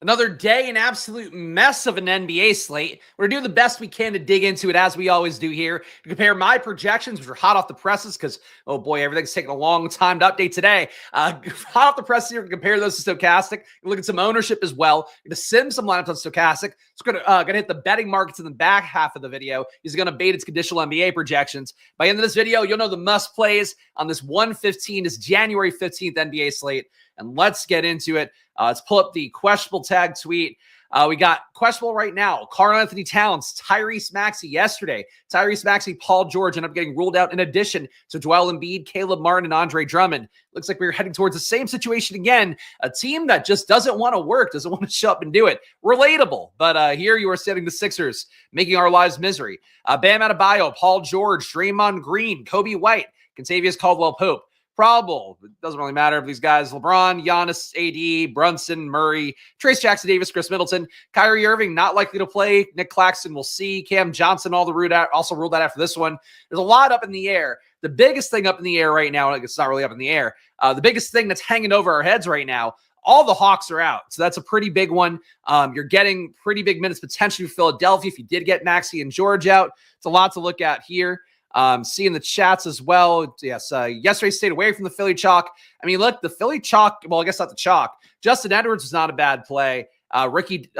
Another day, an absolute mess of an NBA slate. We're going to do the best we can to dig into it, as we always do here, to compare my projections, which are hot off the presses because, oh boy, everything's taking a long time to update today. Hot off the presses here, we compare those to Stokastic. Look at some ownership as well. Going to sim some lineups on Stokastic. It's going to hit the betting markets in the back half of the video. He's going to bait its conditional NBA projections. By the end of this video, you'll know the must plays on this 1/15, this January 15th NBA slate. And let's get into it. Let's pull up the questionable tag tweet. We got questionable right now. Karl-Anthony Towns, Tyrese Maxey yesterday. Tyrese Maxey, Paul George ended up getting ruled out in addition to Joel Embiid, Caleb Martin, and Andre Drummond. Looks like we're heading towards the same situation again. A team that just doesn't want to work, doesn't want to show up and do it. Relatable. But here you are setting the Sixers, making our lives misery. Bam Adebayo, Paul George, Draymond Green, Kobe White, Kentavious Caldwell-Pope. Probable. It doesn't really matter if these guys, LeBron, Giannis, AD, Brunson, Murray, Trace Jackson Davis, Chris Middleton, Kyrie Irving, not likely to play. Nick Claxton, we'll see. Cam Johnson, also ruled out after this one. There's a lot up in the air. The biggest thing up in the air right now, it's not really up in the air. The biggest thing that's hanging over our heads right now, all the Hawks are out. So that's a pretty big one. You're getting pretty big minutes potentially for Philadelphia if you did get Maxey and George out. It's a lot to look at here. Seeing the chats as well. Yes, yesterday stayed away from the Philly chalk. I mean, look, the Philly chalk, well, I guess not the chalk. Justin Edwards was not a bad play. Ricky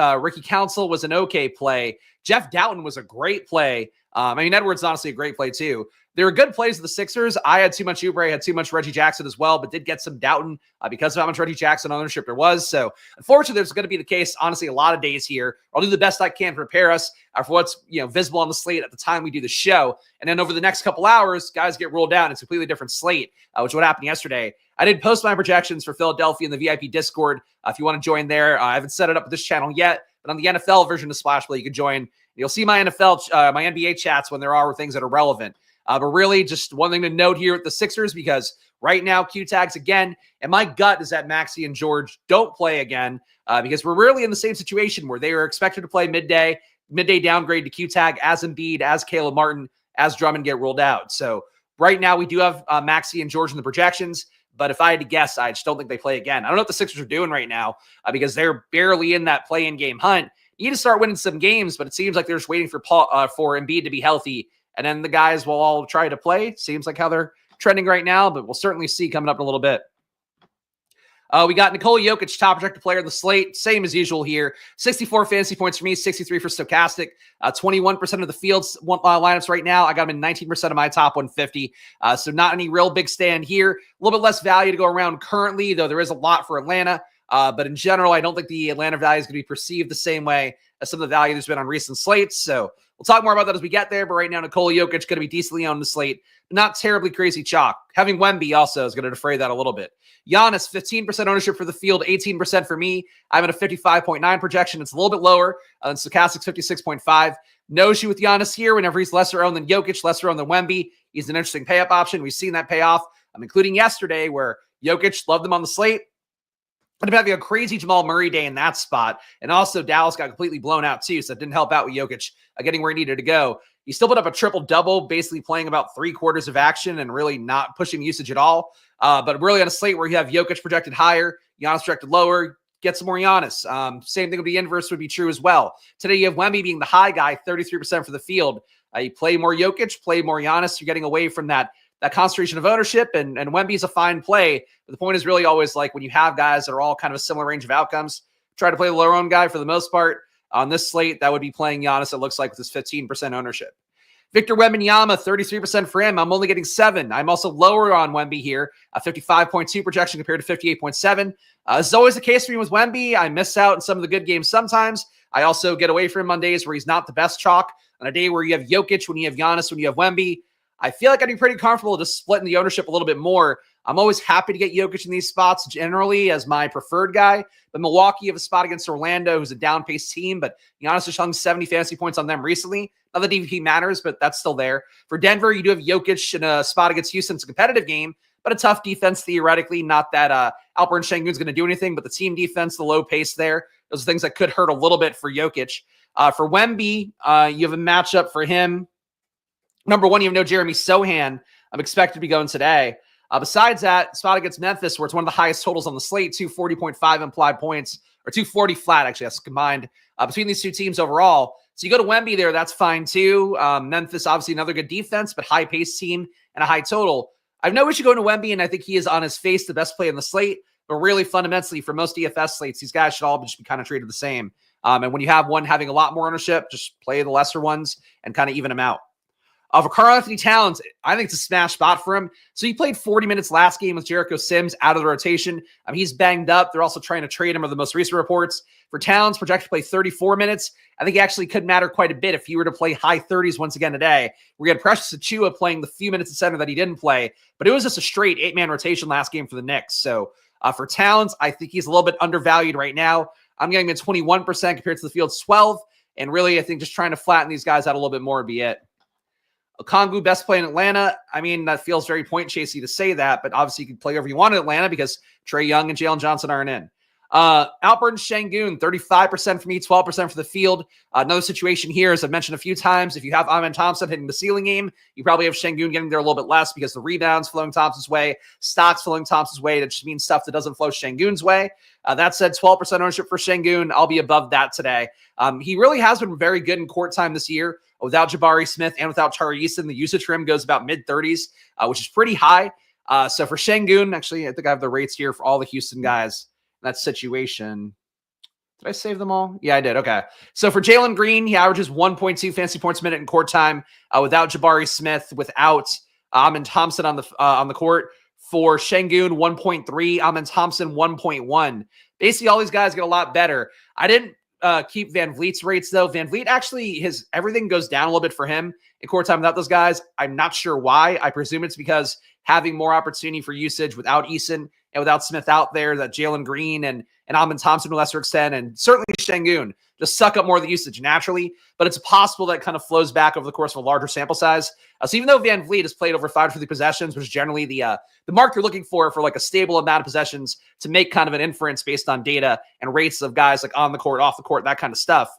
Council was an okay play. Jeff Doughton was a great play. I mean, Edwards honestly a great play too. There were good plays of the Sixers. I had too much Oubre, had too much Reggie Jackson as well, but did get some Doughton because of how much Reggie Jackson ownership there was. So unfortunately, there's going to be the case, honestly, a lot of days here. I'll do the best I can to prepare us for what's visible on the slate at the time we do the show. And then over the next couple hours, guys get rolled out. It's a completely different slate, which what happened yesterday. I did post my projections for Philadelphia in the VIP Discord. If you want to join there, I haven't set it up with this channel yet, but on the NFL version of Splash Play, you can join. You'll see my my NBA chats when there are things that are relevant. But really, just one thing to note here with the Sixers, because right now, Q tags again, and my gut is that Maxey and George don't play again, because we're really in the same situation where they are expected to play midday downgrade to Q tag as Embiid, as Caleb Martin, as Drummond get ruled out. So right now, we do have Maxey and George in the projections, but if I had to guess, I just don't think they play again. I don't know what the Sixers are doing right now, because they're barely in that play-in game hunt. You need to start winning some games, but it seems like they're just waiting for Embiid to be healthy. And then the guys will all try to play. Seems like how they're trending right now, but we'll certainly see coming up in a little bit. We got Nikola Jokic, top projected player of the slate. Same as usual here. 64 fantasy points for me, 63 for Stokastic. 21% of the field's lineups right now. I got him in 19% of my top 150. So not any real big stand here. A little bit less value to go around currently, though there is a lot for Atlanta. But in general, I don't think the Atlanta value is going to be perceived the same way as some of the value there's been on recent slates. So we'll talk more about that as we get there. But right now, Nikola Jokic is going to be decently on the slate. Not terribly crazy chalk. Having Wemby also is going to defray that a little bit. Giannis, 15% ownership for the field, 18% for me. I'm at a 55.9 projection. It's a little bit lower than Stokastic's 56.5. No issue with Giannis here. Whenever he's lesser owned than Jokic, lesser owned than Wemby, he's an interesting pay-up option. We've seen that pay off, including yesterday where Jokic loved them on the slate. Ended up having a crazy Jamal Murray day in that spot. And also Dallas got completely blown out too, so it didn't help out with Jokic getting where he needed to go. He still put up a triple-double, basically playing about 3/4 of action and really not pushing usage at all. But really on a slate where you have Jokic projected higher, Giannis projected lower, get some more Giannis. Same thing with the inverse would be true as well. Today you have Wemby being the high guy, 33% for the field. You play more Jokic, play more Giannis. You're getting away from that concentration of ownership, and Wemby's a fine play. But the point is really always like when you have guys that are all kind of a similar range of outcomes, try to play the lower owned guy for the most part. On this slate, that would be playing Giannis, it looks like, with his 15% ownership. Victor Wembanyama, 33% for him. I'm only getting 7. I'm also lower on Wemby here, a 55.2 projection compared to 58.7. This is always the case for me with Wemby. I miss out on some of the good games sometimes. I also get away from him on days where he's not the best chalk. On a day where you have Jokic, when you have Giannis, when you have Wemby, I feel like I'd be pretty comfortable just splitting the ownership a little bit more. I'm always happy to get Jokic in these spots generally as my preferred guy. But Milwaukee have a spot against Orlando, who's a down-paced team. But Giannis has hung 70 fantasy points on them recently. Not that DVP matters, but that's still there. For Denver, you do have Jokic in a spot against Houston. It's a competitive game, but a tough defense theoretically. Not that Alperen Sengun's going to do anything, but the team defense, the low pace there, those are things that could hurt a little bit for Jokic. For Wemby, you have a matchup for him. Number one, you have no Jeremy Sohan. I'm expected to be going today. Besides that, spot against Memphis, where it's one of the highest totals on the slate, 240.5 implied points or 240 flat, actually, that's combined between these two teams overall. So you go to Wemby there, that's fine too. Memphis, obviously another good defense, but high-paced team and a high total. I have no issue going to Wemby, and I think he is on his face the best play in the slate. But really, fundamentally, for most DFS slates, these guys should all just be kind of treated the same. And when you have one having a lot more ownership, just play the lesser ones and kind of even them out. For Karl-Anthony Towns, I think it's a smash spot for him. So he played 40 minutes last game with Jericho Sims out of the rotation. He's banged up. They're also trying to trade him, are the most recent reports. For Towns, projected to play 34 minutes. I think he actually could matter quite a bit if he were to play high 30s once again today. We had Precious Achiuwa playing the few minutes at center that he didn't play, but it was just a straight 8-man rotation last game for the Knicks. So for Towns, I think he's a little bit undervalued right now. I'm getting him at 21% compared to the field's 12. And really, I think just trying to flatten these guys out a little bit more would be it. Okongwu, best play in Atlanta. I mean, that feels very point chasey to say that, but obviously you can play wherever you want in Atlanta because Trae Young and Jalen Johnson aren't in. Alperen Sengun, 35% for me, 12% for the field. Another situation here, as I've mentioned a few times, if you have Amen Thompson hitting the ceiling game, you probably have Sengun getting there a little bit less because the rebounds flowing Thompson's way, stocks flowing Thompson's way. That just means stuff that doesn't flow Sengun's way. That said, 12% ownership for Sengun. I'll be above that today. He really has been very good in court time this year. Without Jabari Smith and without Tari Eason, the usage for him goes about mid-30s, which is pretty high. So for Sengun, actually, I think I have the rates here for all the Houston guys in that situation. Did I save them all? Yeah, I did. Okay. So for Jalen Green, he averages 1.2 fantasy points a minute in court time without Jabari Smith, without Amen Thompson on the court. For Sengun, 1.3. Amen Thompson, 1.1. Basically, all these guys get a lot better. I didn't keep Van Vliet's rates, though. Van Vliet actually, everything goes down a little bit for him in court time without those guys. I'm not sure why. I presume it's because having more opportunity for usage without Eason and without Smith out there, that Jalen Green and Amen Thompson to a lesser extent, and certainly Sengun just suck up more of the usage naturally, but it's possible that kind of flows back over the course of a larger sample size. So even though Van Vliet has played over 550 possessions, which is generally the mark you're looking for like a stable amount of possessions to make kind of an inference based on data and rates of guys like on the court, off the court, that kind of stuff.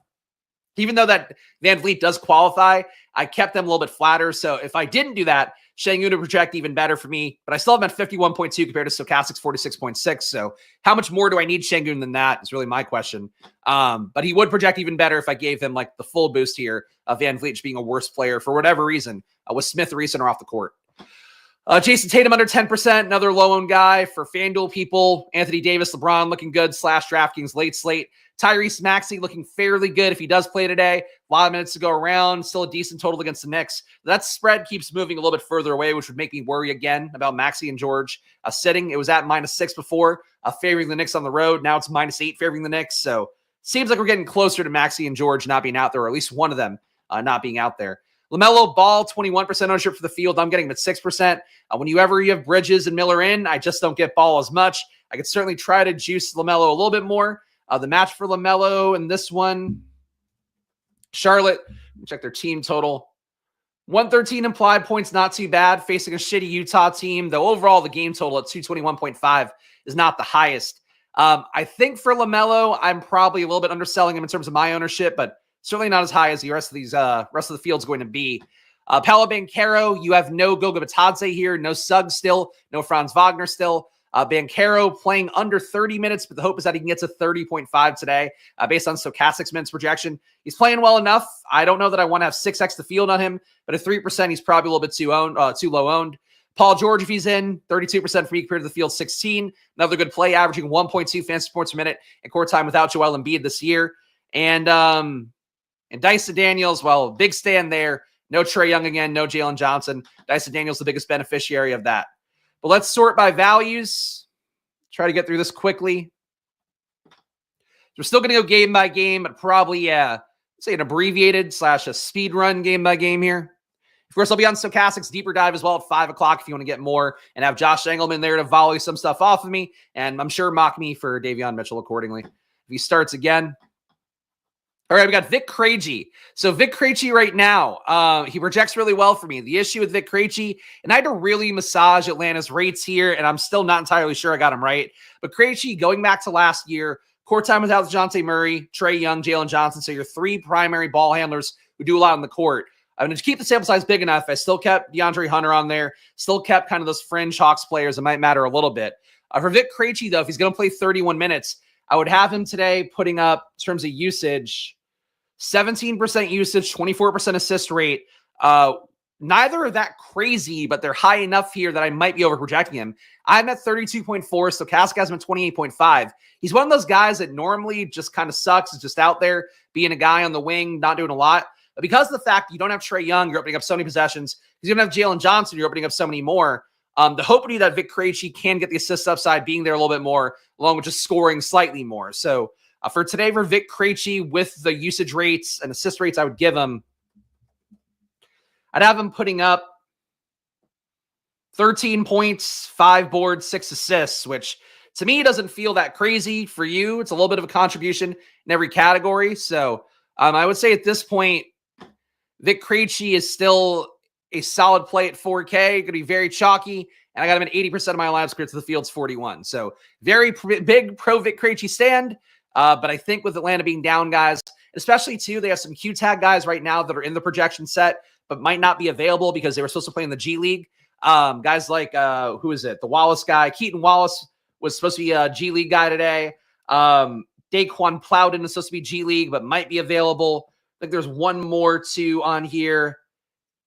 Even though that Van Vliet does qualify, I kept them a little bit flatter. So if I didn't do that, Sengun would project even better for me, but I still have him at 51.2 compared to Stokastic's 46.6. So how much more do I need Sengun than that is really my question. But he would project even better if I gave him like the full boost here of Van Vliet being a worse player for whatever reason with Smith or Eason or off the court. Jason Tatum under 10%, another low-owned guy for FanDuel people. Anthony Davis, LeBron looking good / DraftKings late slate. Tyrese Maxey looking fairly good if he does play today. A lot of minutes to go around. Still a decent total against the Knicks. That spread keeps moving a little bit further away, which would make me worry again about Maxey and George sitting. It was at -6 before, favoring the Knicks on the road. Now it's -8 favoring the Knicks. So seems like we're getting closer to Maxey and George not being out there, or at least one of them not being out there. LaMelo Ball, 21% ownership for the field. I'm getting him at 6%. Whenever you have Bridges and Miller in, I just don't get Ball as much. I could certainly try to juice LaMelo a little bit more. The match for LaMelo in this one, Charlotte, check their team total. 113 implied points, not too bad. Facing a shitty Utah team, though overall the game total at 221.5 is not the highest. I think for LaMelo, I'm probably a little bit underselling him in terms of my ownership, but certainly not as high as the rest of the field's going to be. Paolo Banchero, you have no Goga Bitadze here, no Suggs still, no Franz Wagner still. Banchero playing under 30 minutes, but the hope is that he can get to 30.5 today based on Stokastic's minutes projection. He's playing well enough. I don't know that I want to have 6x the field on him, but at 3%, he's probably a little bit too low owned. Paul George, if he's in, 32% for me compared to the field 16. Another good play, averaging 1.2 fantasy points per minute in court time without Joel Embiid this year. And Dyson Daniels, well, big stand there. No Trae Young again, no Jalen Johnson. Dyson Daniels the biggest beneficiary of that. But let's sort by values. Try to get through this quickly. We're still going to go game by game, but probably, say an abbreviated / a speed run game by game here. Of course, I'll be on Stokastic's deeper dive as well at 5 o'clock if you want to get more and have Josh Engelman there to volley some stuff off of me. And I'm sure mock me for Davion Mitchell accordingly. If he starts again. All right, we got Vic Krejci. So Vic Krejci right now, he projects really well for me. The issue with Vic Krejci, and I had to really massage Atlanta's rates here, and I'm still not entirely sure I got him right. But Krejci, going back to last year, court time without DeJounte Murray, Trae Young, Jalen Johnson, so your 3 primary ball handlers who do a lot on the court. I'm going to keep the sample size big enough. I still kept DeAndre Hunter on there, still kept kind of those fringe Hawks players that might matter a little bit. For Vic Krejci, though, if he's going to play 31 minutes, I would have him today putting up, in terms of usage, 17% usage, 24% assist rate. Neither are that crazy, but they're high enough here that I might be overprojecting him. I'm at 32.4, Stokastic has him at 28.5. He's one of those guys that normally just kind of sucks. Is just out there being a guy on the wing, not doing a lot. But because of the fact that you don't have Trae Young, you're opening up so many possessions. Because you don't have Jalen Johnson, you're opening up so many more. The hope would be that Vic Krejci can get the assist upside, being there a little bit more, along with just scoring slightly more. So for today, for Vic Krejci, with the usage rates and assist rates I would give him, I'd have him putting up 13 points, 5 boards, 6 assists, which to me doesn't feel that crazy. For you, it's a little bit of a contribution in every category. So I would say at this point, Vic Krejci is still a solid play at 4K, going to be very chalky, and I got him at 80% of my lineups compared to the field's 41. So very big pro Vic Krejci stand, but I think with Atlanta being down, guys, especially too, they have some Q-tag guys right now that are in the projection set, but might not be available because they were supposed to play in the G League. Guys like, who is it? The Wallace guy. Keaton Wallace was supposed to be a G League guy today. Daquan Plowden is supposed to be G League, but might be available. I think there's one more too on here.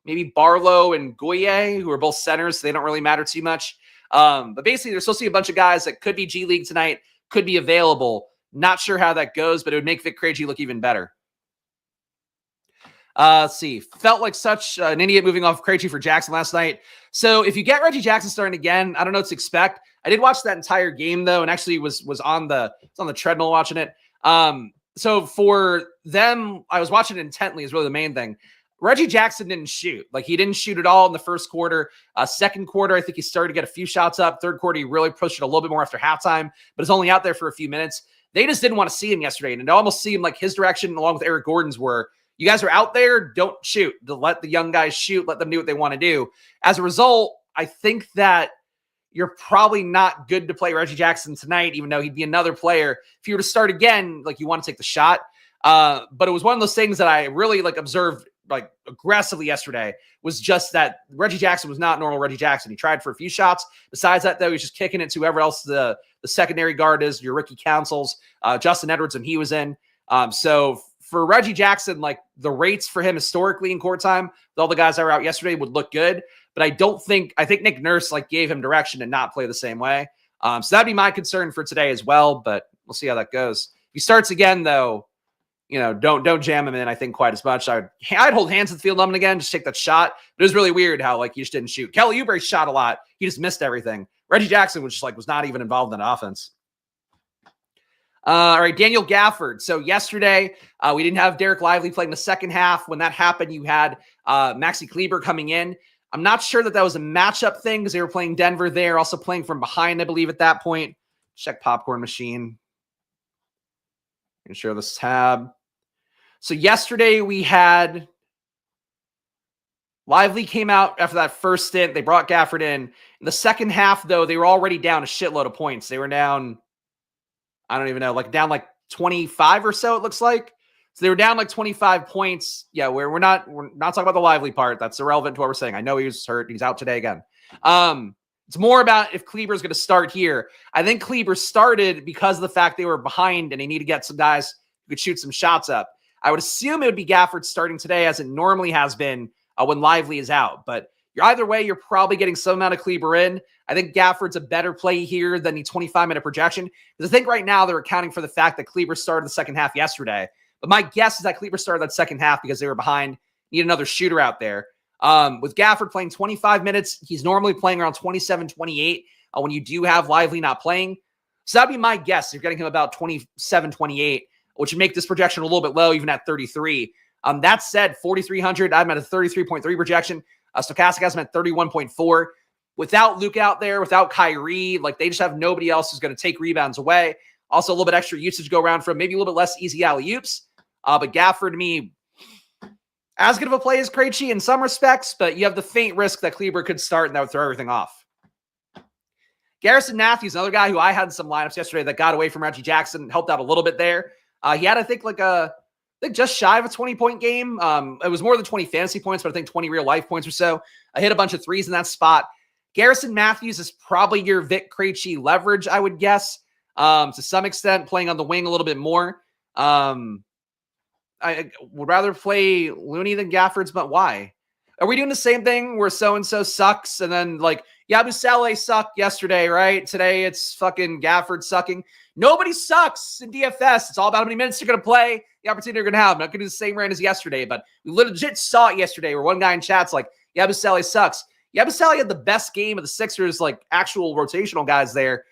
Maybe Barlow and Goye, who are both centers, so they don't really matter too much. But basically, there's supposed to be a bunch of guys that could be G League tonight, could be available. Not sure how that goes, but it would make Vic Krejci look even better. Let's see. Felt like such an idiot moving off Krejci for Jackson last night. So if you get Reggie Jackson starting again, I don't know what to expect. I did watch that entire game though, and actually was on the treadmill watching it. So for them, I was watching it intently is really the main thing. Reggie Jackson didn't shoot. Like, he didn't shoot at all in the first quarter. Second quarter, I think he started to get a few shots up. Third quarter, he really pushed it a little bit more after halftime, but it's only out there for a few minutes. They just didn't want to see him yesterday, and it almost seemed like his direction, along with Eric Gordon's, were, you guys are out there, don't shoot. Let the young guys shoot. Let them do what they want to do. As a result, I think that you're probably not good to play Reggie Jackson tonight, even though he'd be another player. If you were to start again, like, you want to take the shot. But it was one of those things that I really observed aggressively yesterday, was just that Reggie Jackson was not normal Reggie Jackson. He tried for a few shots. Besides that, though, he's just kicking it to whoever else the secondary guard is, your Ricky Councils, Justin Edwards, and he was in. So for Reggie Jackson, the rates for him historically in court time, with all the guys that were out yesterday, would look good. But I think Nick Nurse gave him direction to not play the same way. So that'd be my concern for today as well, but we'll see how that goes. If he starts again, though, don't jam him in, I think, quite as much. I'd hold hands at the field lemon again, just take that shot. But it was really weird how he just didn't shoot. Kelly Oubre shot a lot. He just missed everything. Reggie Jackson was just was not even involved in the offense. All right, Daniel Gafford. So yesterday, we didn't have Derek Lively playing the second half. When that happened, you had Maxi Kleber coming in. I'm not sure that was a matchup thing because they were playing Denver there, also playing from behind, I believe, at that point. Check popcorn machine. Share this tab. So yesterday we had Lively came out after that first stint. They brought Gafford in. In the second half, though, they were already down a shitload of points. They were down, I don't even know, down 25 or so, it looks like. So they were down 25 points. Yeah, we're not talking about the Lively part. That's irrelevant to what we're saying. I know he was hurt. He's out today again. It's more about if Kleber's going to start here. I think Kleber started because of the fact they were behind and they need to get some guys who could shoot some shots up. I would assume it would be Gafford starting today, as it normally has been when Lively is out. But either way, you're probably getting some amount of Kleber in. I think Gafford's a better play here than the 25-minute projection. Because I think right now they're accounting for the fact that Kleber started the second half yesterday. But my guess is that Kleber started that second half because they were behind, need another shooter out there. With Gafford playing 25 minutes, he's normally playing around 27, 28 when you do have Lively not playing. So that'd be my guess. You're getting him about 27, 28, which would make this projection a little bit low, even at 33. That said, 4,300, I'm at a 33.3 projection. Stokastic has him at 31.4. Without Luke out there, without Kyrie, they just have nobody else who's going to take rebounds away. Also, a little bit extra usage go around from maybe a little bit less easy alley-oops. But Gafford, to me, as good of a play as Krejci in some respects, but you have the faint risk that Kleber could start and that would throw everything off. Garrison Matthews, another guy who I had in some lineups yesterday that got away from Reggie Jackson, helped out a little bit there. He had, I think, just shy of a 20-point game. It was more than 20 fantasy points, but I think 20 real-life points or so. I hit a bunch of threes in that spot. Garrison Matthews is probably your Vic Krejci leverage, I would guess. To some extent, playing on the wing a little bit more. I would rather play Looney than Gafford's, but why? Are we doing the same thing where so-and-so sucks and then like Yabusele sucked yesterday, right? Today it's fucking Gafford sucking. Nobody sucks in DFS. It's all about how many minutes you're going to play, the opportunity you're going to have. I'm not going to do the same rant as yesterday, but we legit saw it yesterday where one guy in chat's like, Yabusele sucks. Yabusele had the best game of the Sixers, like actual rotational guys there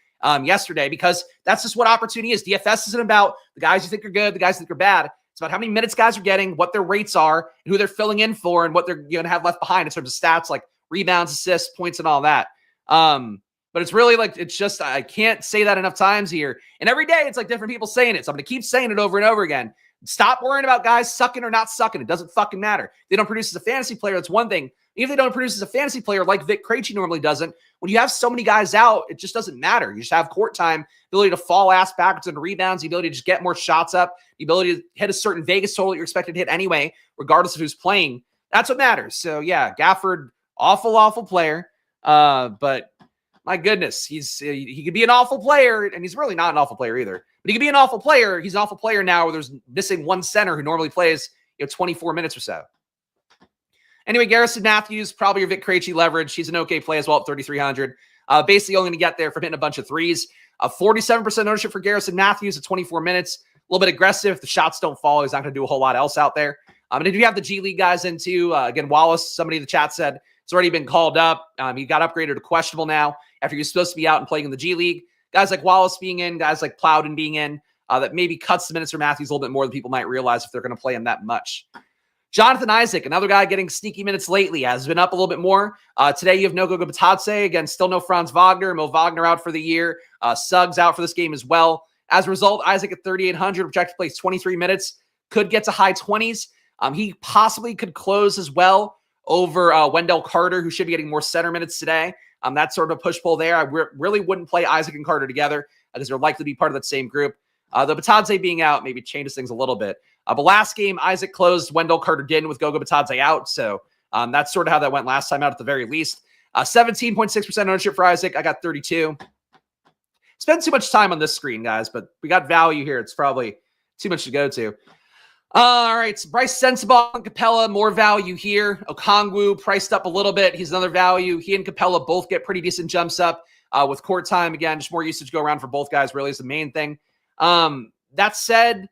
yesterday, because that's just what opportunity is. DFS isn't about the guys you think are good, the guys you think are bad. It's about how many minutes guys are getting, what their rates are, and who they're filling in for, and what they're going to have left behind in terms of stats like rebounds, assists, points, and all that. But it's really like, it's just, I can't say that enough times here. And every day it's like different people saying it. So I'm going to keep saying it over and over again. Stop worrying about guys sucking or not sucking. It doesn't fucking matter. They don't produce as a fantasy player. That's one thing. Even if they don't produce as a fantasy player like Vic Krejci normally doesn't, when you have so many guys out, it just doesn't matter. You just have court time, ability to fall ass backwards and rebounds, the ability to just get more shots up, the ability to hit a certain Vegas total you're expected to hit anyway, regardless of who's playing. That's what matters. So yeah, Gafford, awful player. But my goodness, he could be an awful player, and he's really not an awful player either. But he could be an awful player. He's an awful player now where there's missing one center who normally plays 24 minutes or so. Anyway, Garrison Matthews, probably your Vic Krejci leverage. He's an okay play as well at 3,300. Basically only going to get there from hitting a bunch of threes. 47% ownership for Garrison Matthews at 24 minutes. A little bit aggressive. If the shots don't fall, he's not going to do a whole lot else out there. And if you have the G League guys into, again, Wallace, somebody in the chat said it's already been called up. He got upgraded to questionable now after he was supposed to be out and playing in the G League. Guys like Wallace being in, guys like Plowden being in, that maybe cuts the minutes for Matthews a little bit more than people might realize if they're going to play him that much. Jonathan Isaac, another guy getting sneaky minutes lately, has been up a little bit more. Today you have no Goga Batadze. Again, still no Franz Wagner. Mo Wagner out for the year. Suggs out for this game as well. As a result, Isaac at 3,800, projected to play 23 minutes, could get to high 20s. He possibly could close as well over Wendell Carter, who should be getting more center minutes today. That's sort of a push-pull there. I really wouldn't play Isaac and Carter together because they're likely to be part of that same group. The Batadze being out maybe changes things a little bit. But last game, Isaac closed. Wendell Carter didn't with Goga Batadze out. So that's sort of how that went last time out at the very least. 17.6% ownership for Isaac. I got 32. Spend too much time on this screen, guys, but we got value here. It's probably too much to go to. All right, so Bryce Sensabaugh and Capella, more value here. Okongwu priced up a little bit. He's another value. He and Capella both get pretty decent jumps up with court time. Again, just more usage go around for both guys really is the main thing. That said,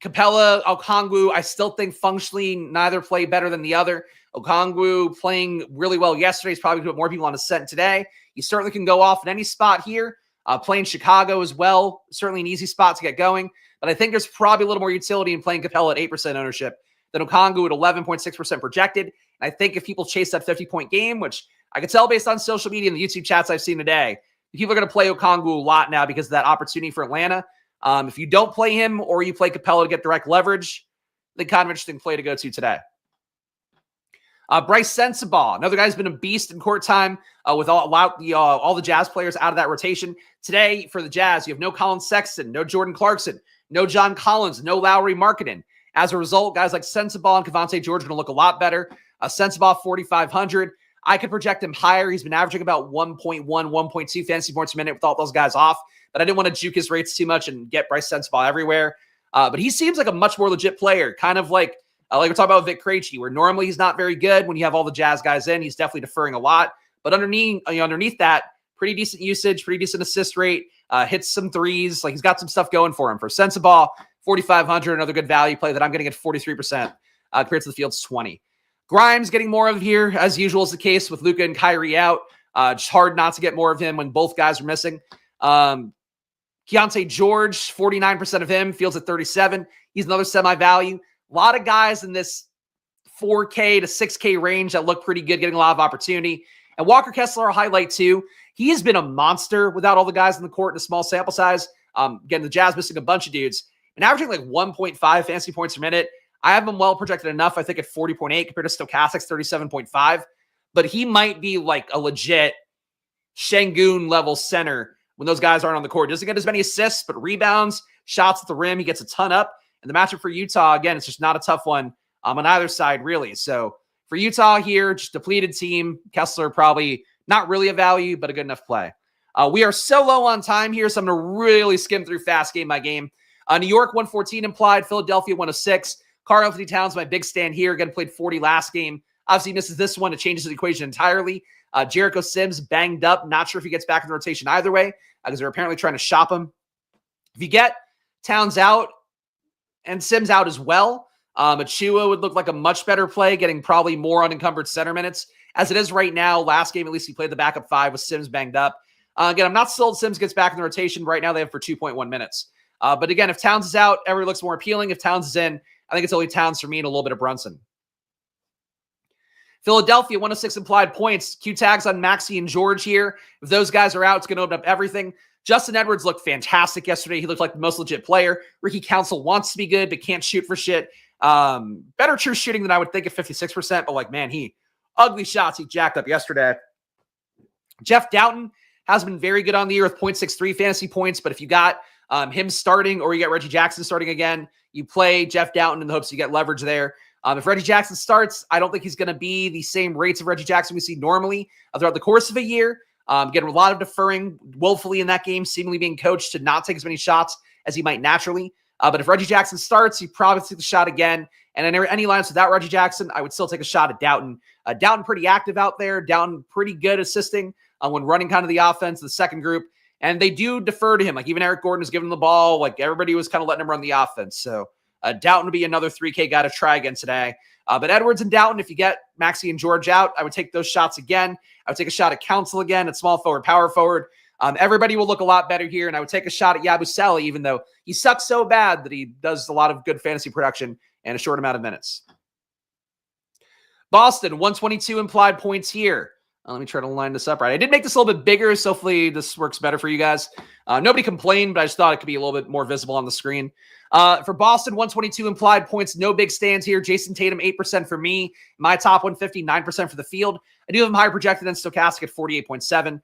Capella, Okongwu, I still think functionally neither play better than the other. Okongwu playing really well yesterday. He's probably put more people on his set today. He certainly can go off in any spot here. Playing Chicago as well, certainly an easy spot to get going. But I think there's probably a little more utility in playing Capella at 8% ownership than Okongwu at 11.6% projected. And I think if people chase that 50-point game, which I can tell based on social media and the YouTube chats I've seen today, people are going to play Okongwu a lot now because of that opportunity for Atlanta. If you don't play him or you play Capella to get direct leverage, the kind of interesting play to go to today. Bryce Sensabaugh, another guy's been a beast in court time with all the Jazz players out of that rotation. Today, for the Jazz, you have no Colin Sexton, no Jordan Clarkson, no John Collins, no Lowry Markkanen. As a result, guys like Sensabaugh and Kevonte George are going to look a lot better. Sensabaugh, 4,500. I could project him higher. He's been averaging about 1.1, 1.2 fantasy points a minute with all those guys off. But I didn't want to juke his rates too much and get Bryce Sensabaugh everywhere. But he seems like a much more legit player, kind of like we're talking about Vic Krejci, where normally he's not very good when you have all the Jazz guys in. He's definitely deferring a lot. But underneath that, pretty decent usage, pretty decent assist rate, hits some threes. Like he's got some stuff going for him. For Sensabaugh, 4,500, another good value play that I'm getting at 43% compared to the field's 20. Grimes getting more of it here, as usual is the case with Luka and Kyrie out. Just hard not to get more of him when both guys are missing. Keontae George, 49% of him, fields at 37. He's another semi-value. A lot of guys in this 4K to 6K range that look pretty good, getting a lot of opportunity. And Walker Kessler, a highlight too. He has been a monster without all the guys in the court in a small sample size. Again, the Jazz missing a bunch of dudes and averaging like 1.5 fantasy points per minute. I have him well projected enough, I think, at 40.8 compared to Stokastic's 37.5. But he might be like a legit Şengün level center when those guys aren't on the court. Doesn't get as many assists, but rebounds, shots at the rim, he gets a ton up. And the matchup for Utah, again, it's just not a tough one on either side, really. So for Utah here, just depleted team. Kessler probably not really a value, but a good enough play. We are so low on time here, so I'm going to really skim through fast game by game. New York, 114 implied. Philadelphia, 106. Karl-Anthony Towns, my big stand here. Again, played 40 last game. Obviously, misses this one. It changes the equation entirely. Jericho Sims, banged up. Not sure if he gets back in the rotation either way, because they're apparently trying to shop him. If you get Towns out and Sims out as well, Achua would look like a much better play, getting probably more unencumbered center minutes. As it is right now, last game, at least he played the backup 5 with Sims banged up. Again, I'm not sold Sims gets back in the rotation. Right now, they have for 2.1 minutes. But again, if Towns is out, everybody looks more appealing. If Towns is in, I think it's only Towns for me and a little bit of Brunson. Philadelphia, 106 implied points. Q tags on Maxey and George here. If those guys are out, it's going to open up everything. Justin Edwards looked fantastic yesterday. He looked like the most legit player. Ricky Council wants to be good, but can't shoot for shit. Better true shooting than I would think at 56%, but he ugly shots he jacked up yesterday. Jeff Doughton has been very good on the year with 0.63 fantasy points, but if you got him starting or you get Reggie Jackson starting again, you play Jeff Doughton in the hopes you get leverage there. If Reggie Jackson starts, I don't think he's going to be the same rates of Reggie Jackson we see normally throughout the course of a year. Getting a lot of deferring willfully in that game, seemingly being coached to not take as many shots as he might naturally. But if Reggie Jackson starts, you probably take the shot again. And in any lines without Reggie Jackson, I would still take a shot at Doughton. Doughton pretty active out there. Doughton pretty good assisting when running kind of the offense, the second group. And they do defer to him. Even Eric Gordon was giving him the ball. Everybody was kind of letting him run the offense. So Doughton would be another 3K guy to try again today. But Edwards and Doughton, if you get Maxey and George out, I would take those shots again. I would take a shot at Council again, at small forward, power forward. Everybody will look a lot better here, and I would take a shot at Yabusele, even though he sucks so bad that he does a lot of good fantasy production in a short amount of minutes. Boston, 122 implied points here. Let me try to line this up right. I did make this a little bit bigger, so hopefully this works better for you guys. Nobody complained, but I just thought it could be a little bit more visible on the screen. For Boston, 122 implied points. No big stands here. Jason Tatum, 8% for me. My top 150, 9% for the field. I do have him higher projected than Stokastic at 48.7.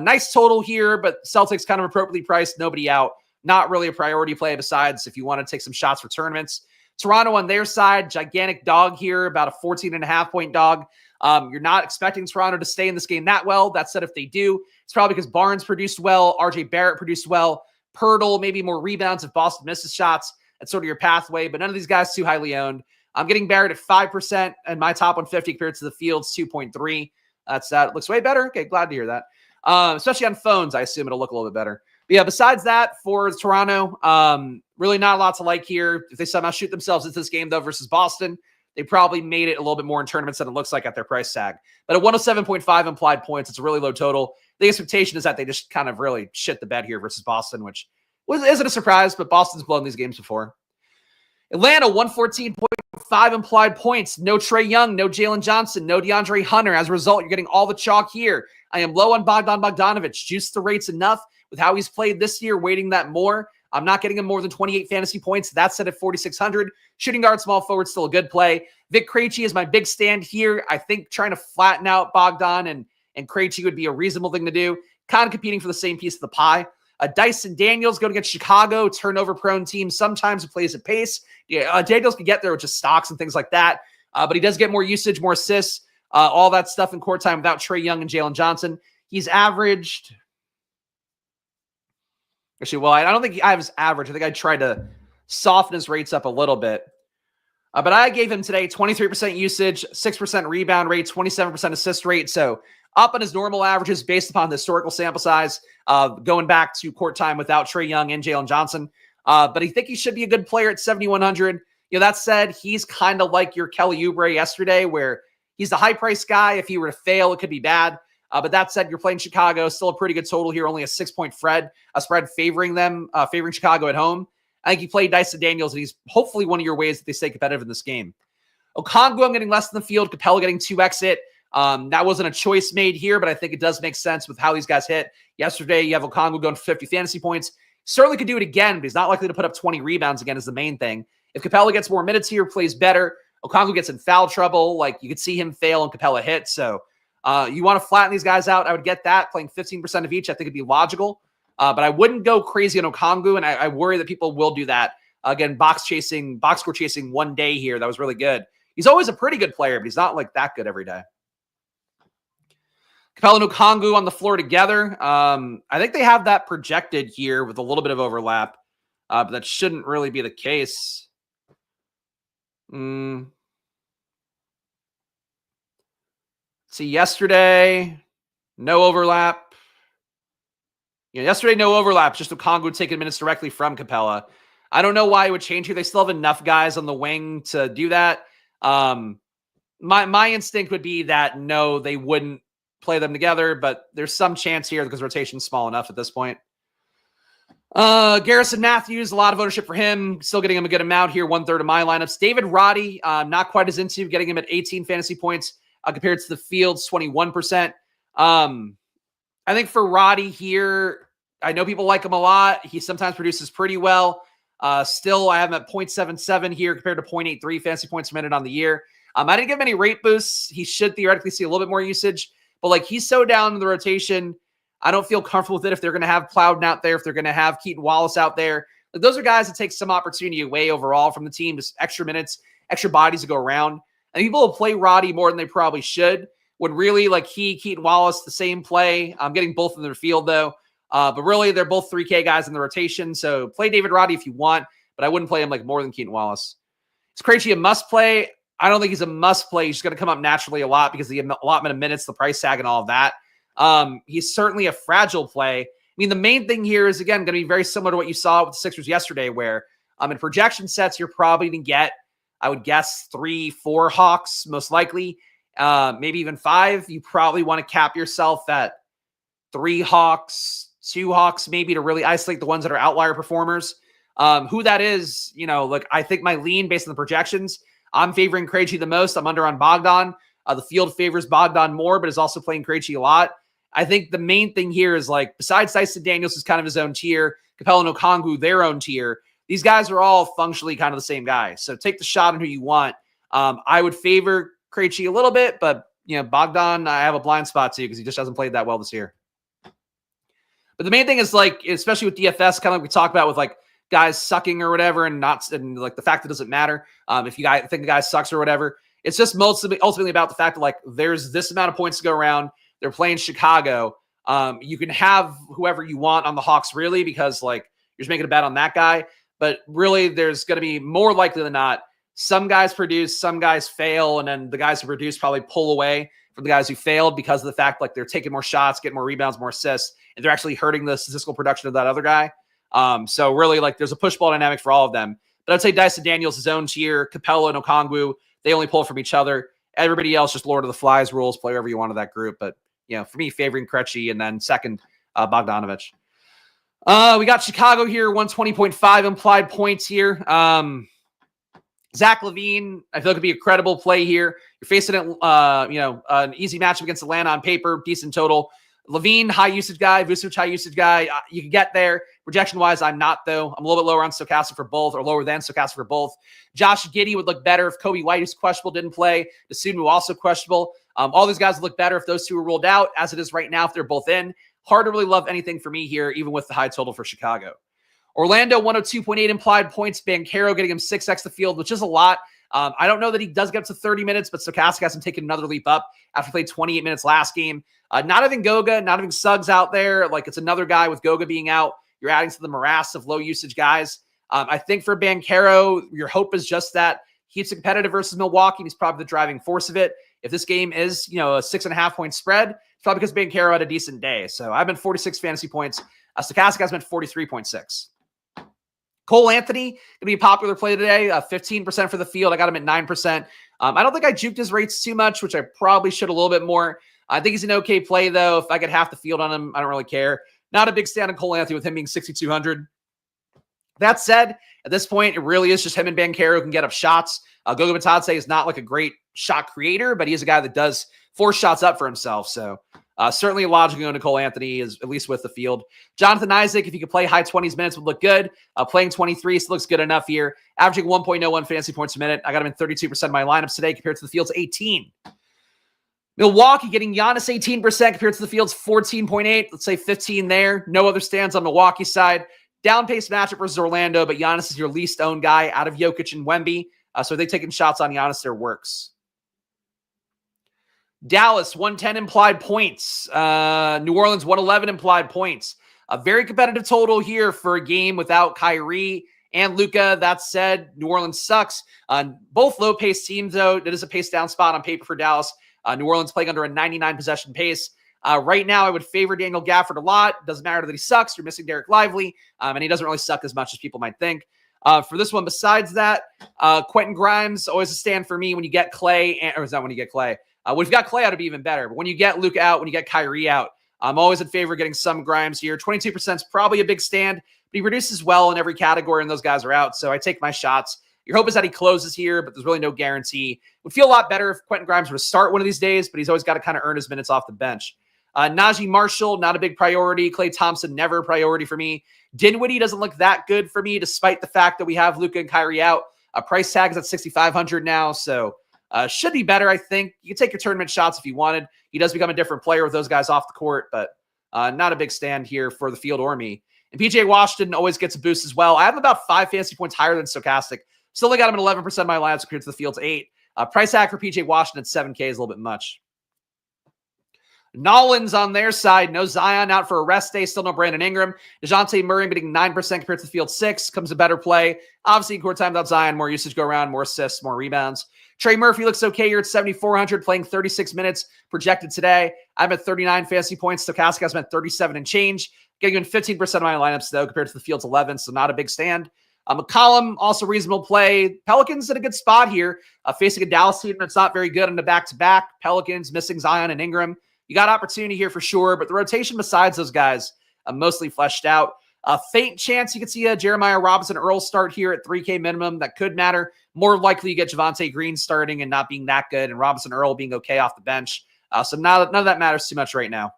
Nice total here, but Celtics kind of appropriately priced. Nobody out. Not really a priority play besides if you want to take some shots for tournaments. Toronto on their side, gigantic dog here, about a 14.5-point dog. You're not expecting Toronto to stay in this game that well. That said, if they do, it's probably because Barnes produced well, RJ Barrett produced well, Pirtle, maybe more rebounds if Boston misses shots. That's sort of your pathway, but none of these guys too highly owned. I'm getting Barrett at 5%, and my top 150 compared to the field's 2.3. That looks way better. Okay, glad to hear that. Especially on phones, I assume it'll look a little bit better. But yeah, besides that, for Toronto, really not a lot to like here. If they somehow shoot themselves into this game, though, versus Boston, they probably made it a little bit more in tournaments than it looks like at their price tag. But at 107.5 implied points, it's a really low total. The expectation is that they just kind of really shit the bed here versus Boston, which isn't a surprise, but Boston's blown these games before. Atlanta, 114.5 implied points. No Trae Young, no Jalen Johnson, no DeAndre Hunter. As a result, you're getting all the chalk here. I am low on Bogdan Bogdanovic. Juice the rates enough with how he's played this year, waiting that more. I'm not getting him more than 28 fantasy points. That's set at 4,600. Shooting guard, small forward, still a good play. Vic Krejci is my big stand here. I think trying to flatten out Bogdan and Krejci would be a reasonable thing to do. Kind of competing for the same piece of the pie. Dyson Daniels going against Chicago, turnover-prone team. Sometimes he plays at pace. Daniels can get there with just stocks and things like that. But he does get more usage, more assists, all that stuff in court time without Trae Young and Jalen Johnson. He's averaged... Actually, well, I don't think I have his average. I think I tried to soften his rates up a little bit. But I gave him today 23% usage, 6% rebound rate, 27% assist rate. So up on his normal averages based upon the historical sample size, going back to court time without Trae Young and Jalen Johnson. But I think he should be a good player at 7,100. That said, he's kind of like your Kelly Oubre yesterday, where he's the high-priced guy. If he were to fail, it could be bad. But that said, you're playing Chicago, still a pretty good total here, only a 6-point spread favoring them, favoring Chicago at home. I think you play Dyson Daniels, and he's hopefully one of your ways that they stay competitive in this game. Okongwu, I'm getting less than the field. Capella getting 2x it. That wasn't a choice made here, but I think it does make sense with how these guys hit. Yesterday, you have Okongwu going for 50 fantasy points. Certainly could do it again, but he's not likely to put up 20 rebounds again is the main thing. If Capella gets more minutes here, plays better, Okongwu gets in foul trouble. You could see him fail and Capella hit. So you want to flatten these guys out. I would get that. Playing 15% of each, I think it'd be logical. But I wouldn't go crazy on Okongwu, and I worry that people will do that. Again, box score chasing one day here. That was really good. He's always a pretty good player, but he's not that good every day. Capella and Okongwu on the floor together. I think they have that projected here with a little bit of overlap, but that shouldn't really be the case. See, yesterday, no overlap. Yeah, yesterday, no overlap. Just Okongwu taking minutes directly from Capella. I don't know why it would change here. They still have enough guys on the wing to do that. My instinct would be that no, they wouldn't play them together, but there's some chance here because rotation's small enough at this point. Garrison Matthews, a lot of ownership for him. Still getting him a good amount here, 1/3 of my lineups. David Roddy, not quite as into, getting him at 18 fantasy points compared to the field's 21%. I think for Roddy here, I know people like him a lot. He sometimes produces pretty well. Still, I have him at 0.77 here compared to 0.83 fantasy points per minute on the year. I didn't give him any rate boosts. He should theoretically see a little bit more usage, but like he's so down in the rotation, I don't feel comfortable with it if they're going to have Plowden out there, if they're going to have Keaton Wallace out there. Like, those are guys that take some opportunity away overall from the team, just extra minutes, extra bodies to go around. And people will play Roddy more than they probably should. When really, like Keaton Wallace, the same play. I'm getting both in their field though. But really, they're both 3K guys in the rotation. So play David Roddy if you want, but I wouldn't play him like more than Keaton Wallace. Is Krejci a must play? I don't think he's a must play. He's going to come up naturally a lot because of the allotment of minutes, the price tag, and all of that. He's certainly a fragile play. I mean, the main thing here is, again, going to be very similar to what you saw with the Sixers yesterday, where in projection sets, you're probably going to get, I would guess, 3-4 Hawks, most likely, maybe even 5. You probably want to cap yourself at 3 Hawks, 2 Hawks, maybe, to really isolate the ones that are outlier performers. Who that is, look, I think my lean based on the projections, I'm favoring Krejci the most. I'm under on Bogdan. The field favors Bogdan more, but is also playing Krejci a lot. I think the main thing here is, like, besides Dyson Daniels, who's kind of his own tier, Capella and Okongwu, their own tier, these guys are all functionally kind of the same guy. So take the shot on who you want. I would favor Krejci a little bit, but, Bogdan, I have a blind spot to because he just hasn't played that well this year. But the main thing is, like, especially with DFS, kind of like we talk about with, like, guys sucking or whatever, and like the fact that it doesn't matter. If you guys think the guy sucks or whatever, it's just ultimately about the fact that, like, there's this amount of points to go around. They're playing Chicago. You can have whoever you want on the Hawks, really, because, like, you're just making a bet on that guy. But really, there's going to be more likely than not, some guys produce, some guys fail, and then the guys who produce probably pull away from the guys who failed because of the fact, like, they're taking more shots, getting more rebounds, more assists, and they're actually hurting the statistical production of that other guy. So really, like, there's a push-ball dynamic for all of them. But I'd say Dyson Daniels, his own tier, Capella and Okongwu, they only pull from each other. Everybody else, just Lord of the Flies rules, play wherever you want in that group. But, for me, favoring Krejci, and then second, Bogdanovich. We got Chicago here, 120.5 implied points here. Zach LaVine, I feel like could be a credible play here. You're facing it, an easy matchup against Atlanta on paper, decent total. LaVine, high usage guy. Vucevic, high usage guy. You can get there. Projection-wise, I'm not, though. I'm a little bit lower on Stokastic for both, or lower than Stokastic for both. Josh Giddey would look better if Kobe White, who's questionable, didn't play. Dosunmu also questionable. All these guys would look better if those two were ruled out. As it is right now, if they're both in, hard to really love anything for me here, even with the high total for Chicago. Orlando, 102.8 implied points. Banchero getting him 6x the field, which is a lot. I don't know that he does get up to 30 minutes, but Stokastic has him taking another leap up after he played 28 minutes last game. Not having Goga, not having Suggs out there. Like, it's another guy with Goga being out. You're adding to the morass of low usage guys. I think for Banchero, your hope is just that he keeps it competitive versus Milwaukee. And he's probably the driving force of it. If this game is, a 6.5 point spread, it's probably because Banchero had a decent day. So I've been 46 fantasy points. Stokastic has been 43.6. Cole Anthony, going to be a popular play today, 15% for the field. I got him at 9%. I don't think I juked his rates too much, which I probably should a little bit more. I think he's an okay play, though. If I get half the field on him, I don't really care. Not a big stand on Cole Anthony with him being 6,200. That said, at this point, it really is just him and Banchero who can get up shots. Goga Bitadze is not like a great shot creator, but he is a guy that does force shots up for himself. So certainly a logic going to Cole Anthony, is at least with the field. Jonathan Isaac, if he could play high 20s minutes, would look good. Playing 23 still looks good enough here. Averaging 1.01 fantasy points a minute. I got him in 32% of my lineups today compared to the field's 18. Milwaukee getting Giannis 18% compared to the field's 14.8. Let's say 15 there. No other stands on Milwaukee's side. Down pace matchup versus Orlando, but Giannis is your least owned guy out of Jokic and Wemby. So they taking shots on Giannis, there works. Dallas, 110 implied points. New Orleans, 111 implied points. A very competitive total here for a game without Kyrie and Luka. That said, New Orleans sucks. Both low-paced teams, though. It is a pace-down spot on paper for Dallas. New Orleans playing under a 99 possession pace. Right now, I would favor Daniel Gafford a lot. Doesn't matter that he sucks. You're missing Derek Lively, and he doesn't really suck as much as people might think. For this one, besides that, Quentin Grimes, always a stand for me when you get Clay. Or is that when you get Clay? When you've got Clay out, it'd be even better. But when you get Luka out, when you get Kyrie out, I'm always in favor of getting some Grimes here. 22% is probably a big stand, but he reduces well in every category, and those guys are out. So I take my shots. Your hope is that he closes here, but there's really no guarantee. Would feel a lot better if Quentin Grimes were to start one of these days, but he's always got to kind of earn his minutes off the bench. Najee Marshall, not a big priority. Klay Thompson, never a priority for me. Dinwiddie doesn't look that good for me, despite the fact that we have Luka and Kyrie out. Price tag is at $6,500 now, so should be better, I think. You can take your tournament shots if you wanted. He does become a different player with those guys off the court, but not a big stand here for the field or me. And PJ Washington always gets a boost as well. I have about 5 fantasy points higher than Stokastic. Still only got him at 11% of my lineups compared to the field's 8. Price tag for PJ Washington at 7K is a little bit much. Nolans on their side, no Zion, out for a rest day, still no Brandon Ingram. DeJounte Murray getting 9% compared to the field 6, comes a better play. Obviously, court time without Zion, more usage go around, more assists, more rebounds. Trey Murphy looks okay here at 7,400, playing 36 minutes projected today. I'm at 39 fantasy points. Stokastic has been at 37 and change. Getting in 15% of my lineups, though, compared to the field's 11, so not a big stand. McCollum, also reasonable play. Pelicans in a good spot here, facing a Dallas team that's not very good in the back-to-back. Pelicans missing Zion and Ingram. You got opportunity here for sure, but the rotation besides those guys mostly fleshed out. A faint chance you could see a Jeremiah Robinson Earl start here at 3K minimum. That could matter. More likely you get Javonte Green starting and not being that good, and Robinson Earl being okay off the bench. So none of that matters too much right now.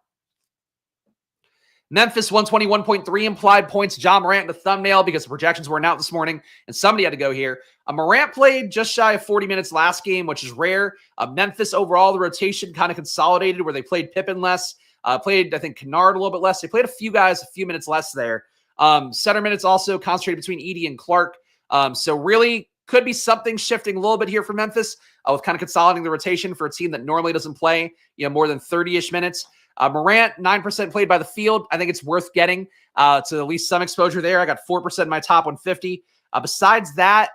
Memphis, 121.3 implied points. John Morant in the thumbnail because the projections weren't out this morning, and somebody had to go here. Morant played just shy of 40 minutes last game, which is rare. Memphis overall, the rotation kind of consolidated where they played Pippen less. Played, I think, Kennard a little bit less. They played a few guys a few minutes less there. Center minutes also concentrated between Edey and Clark. So really could be something shifting a little bit here for Memphis with kind of consolidating the rotation for a team that normally doesn't play more than 30-ish minutes. Morant, 9% played by the field. I think it's worth getting to at least some exposure there. I got 4% in my top 150. Besides that,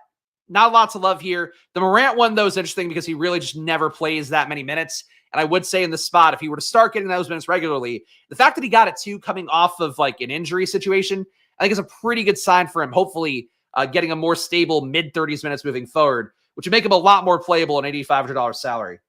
not lots of love here. The Morant one, though, is interesting because he really just never plays that many minutes. And I would say in this spot, if he were to start getting those minutes regularly, the fact that he got it too coming off of like an injury situation, I think is a pretty good sign for him. Hopefully getting a more stable mid-30s minutes moving forward, which would make him a lot more playable at an $8,500 salary.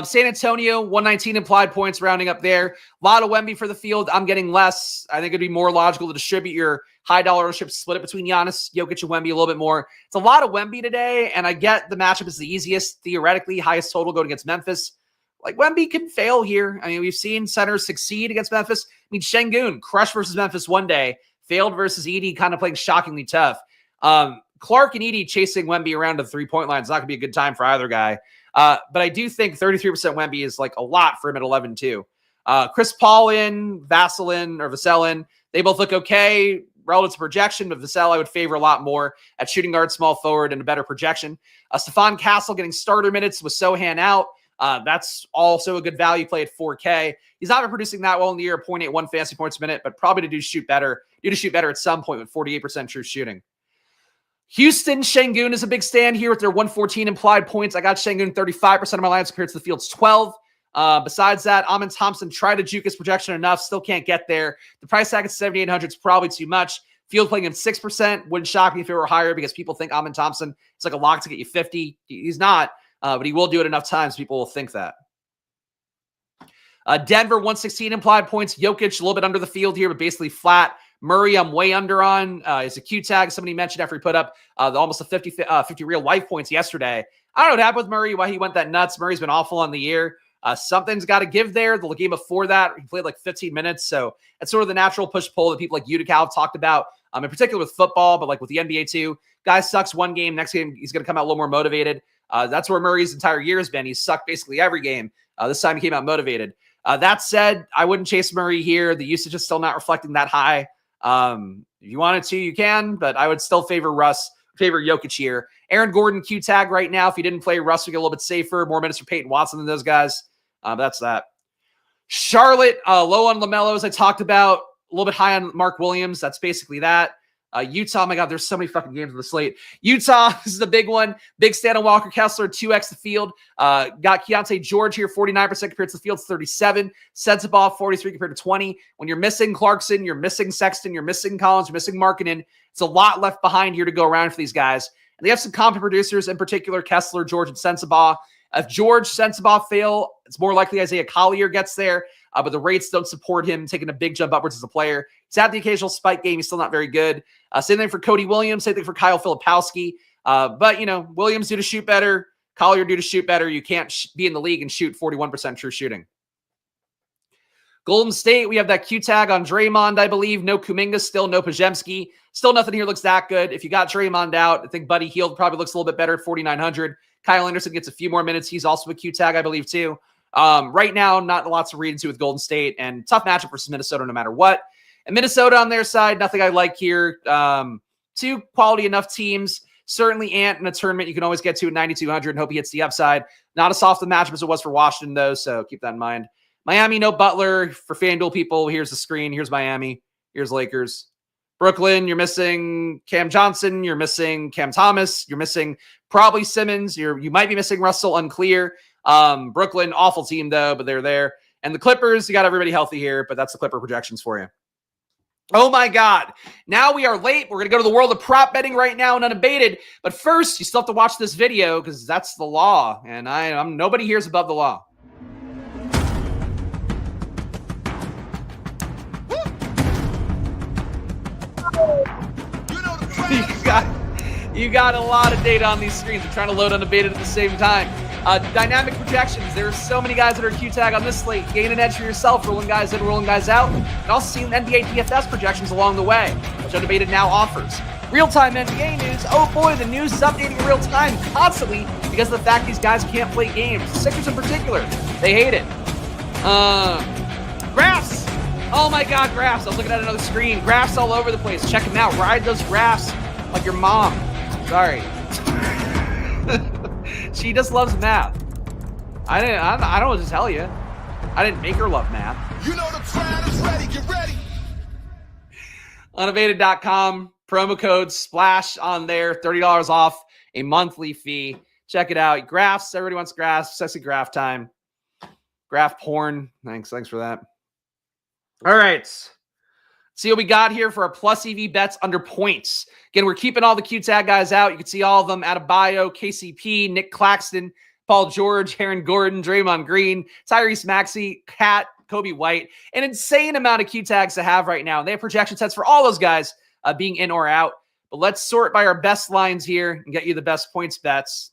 San Antonio, 119 implied points, rounding up there. A lot of Wemby for the field. I'm getting less. I think it'd be more logical to distribute your high dollar ownership, split it between Giannis, Jokic, and Wemby a little bit more. It's a lot of Wemby today, and I get the matchup is the easiest, theoretically, highest total going against Memphis. Like, Wemby can fail here. I mean, we've seen centers succeed against Memphis. I mean, Şengün, crushed versus Memphis one day, failed versus Edey, kind of playing shockingly tough. Clark and Edey chasing Wemby around to the three-point line is not going to be a good time for either guy. But I do think 33% Wemby is like a lot for him at 11 too. Chris Paul in, Vassell, they both look okay relative to projection, but Vassell I would favor a lot more at shooting guard, small forward, and a better projection. Stephon Castle getting starter minutes with Sohan out. That's also a good value play at 4K. He's not been producing that well in the year, 0.81 fantasy points a minute, but probably to shoot better at some point with 48% true shooting. Houston, Şengün is a big stand here with their 114 implied points. I got Şengün 35% of my lines compared to the field's 12. Besides that, Amin Thompson tried to juke his projection enough, still can't get there. The price tag at 7,800 is probably too much. Field playing him 6%. Wouldn't shock me if it were higher because people think Amin Thompson is like a lock to get you 50. He's not, but he will do it enough times. People will think that. Denver, 116 implied points. Jokic, a little bit under the field here, but basically flat. Murray, I'm way under on. Is a Q tag. Somebody mentioned after he put up almost a 50 real life points yesterday. I don't know what happened with Murray, why he went that nuts. Murray's been awful on the year. Something's got to give there. The game before that, he played like 15 minutes. So that's sort of the natural push-pull that people like Utica have talked about, in particular with football, but like with the NBA too. Guy sucks one game. Next game, he's going to come out a little more motivated. That's where Murray's entire year has been. He's sucked basically every game. This time he came out motivated. That said, I wouldn't chase Murray here. The usage is still not reflecting that high. If you wanted to, you can, but I would still favor Russ favor Jokic here. Aaron Gordon, Q tag right now. If you didn't play Russ, we get a little bit safer. More minutes for Peyton Watson than those guys. That's that. Charlotte, low on LaMelo, as I talked about. A little bit high on Mark Williams. That's basically that. Utah, my God, there's so many fucking games on the slate. Utah, this is the big one. Big stand on Walker Kessler, 2x the field. Got Keontae George here, 49% compared to the field's 37. Sensabaugh, 43 compared to 20. When you're missing Clarkson, you're missing Sexton, you're missing Collins, you're missing Markkanen. It's a lot left behind here to go around for these guys. And they have some competent producers, in particular, Kessler, George, and Sensabaugh. If George, Sensabaugh fail, it's more likely Isaiah Collier gets there. But the rates don't support him taking a big jump upwards as a player. He's had the occasional spike game. He's still not very good. Same thing for Cody Williams. Same thing for Kyle Filipowski. But, Williams due to shoot better. Collier due to shoot better. You can't be in the league and shoot 41% true shooting. Golden State, we have that Q tag on Draymond, I believe. No Kuminga still. No Pajemski. Still nothing here looks that good. If you got Draymond out, I think Buddy Hield probably looks a little bit better at 4,900. Kyle Anderson gets a few more minutes. He's also a Q tag, I believe, too. Right now, not lots to read into with Golden State, and tough matchup versus Minnesota no matter what. And Minnesota on their side, nothing I like here. Two quality enough teams. Certainly Ant in a tournament you can always get to at 9,200 and hope he hits the upside. Not as soft a matchup as it was for Washington, though, so keep that in mind. Miami, no Butler. For FanDuel people, here's the screen. Here's Miami. Here's Lakers. Brooklyn, you're missing Cam Johnson. You're missing Cam Thomas. You're missing probably Simmons. You might be missing Russell, unclear. Brooklyn, awful team, though, but they're there. And the Clippers, you got everybody healthy here, but that's the Clipper projections for you. Oh, my God. Now we are late. We're going to go to the world of prop betting right now and unabated. But first, you still have to watch this video because that's the law. And I'm nobody here is above the law. You got a lot of data on these screens. I'm trying to load unabated at the same time. Dynamic projections. There are so many guys that are Q tag on this slate. Gain an edge for yourself, rolling guys in, rolling guys out. And also seeing NBA DFS projections along the way, which Unabated now offers. Real-time NBA news. Oh boy, the news is updating in real time constantly because of the fact these guys can't play games. Sixers in particular, they hate it. Graphs. Oh my God, graphs. I was looking at another screen. Graphs all over the place. Check them out. Ride those graphs like your mom. Sorry. She just loves math. I don't know what to tell you. I didn't make her love math. You know the crowd is ready. Get ready. Unabated.com. Promo code SPLASH on there. $30 off a monthly fee. Check it out. Graphs. Everybody wants graphs. Sexy graph time. Graph porn. Thanks for that. All right. See what we got here for our plus EV bets under points. Again, we're keeping all the Q tag guys out. You can see all of them: Adebayo, KCP, Nick Claxton, Paul George, Aaron Gordon, Draymond Green, Tyrese Maxey, Cat, Kobe White. An insane amount of Q tags to have right now. And they have projection sets for all those guys being in or out. But let's sort by our best lines here and get you the best points bets.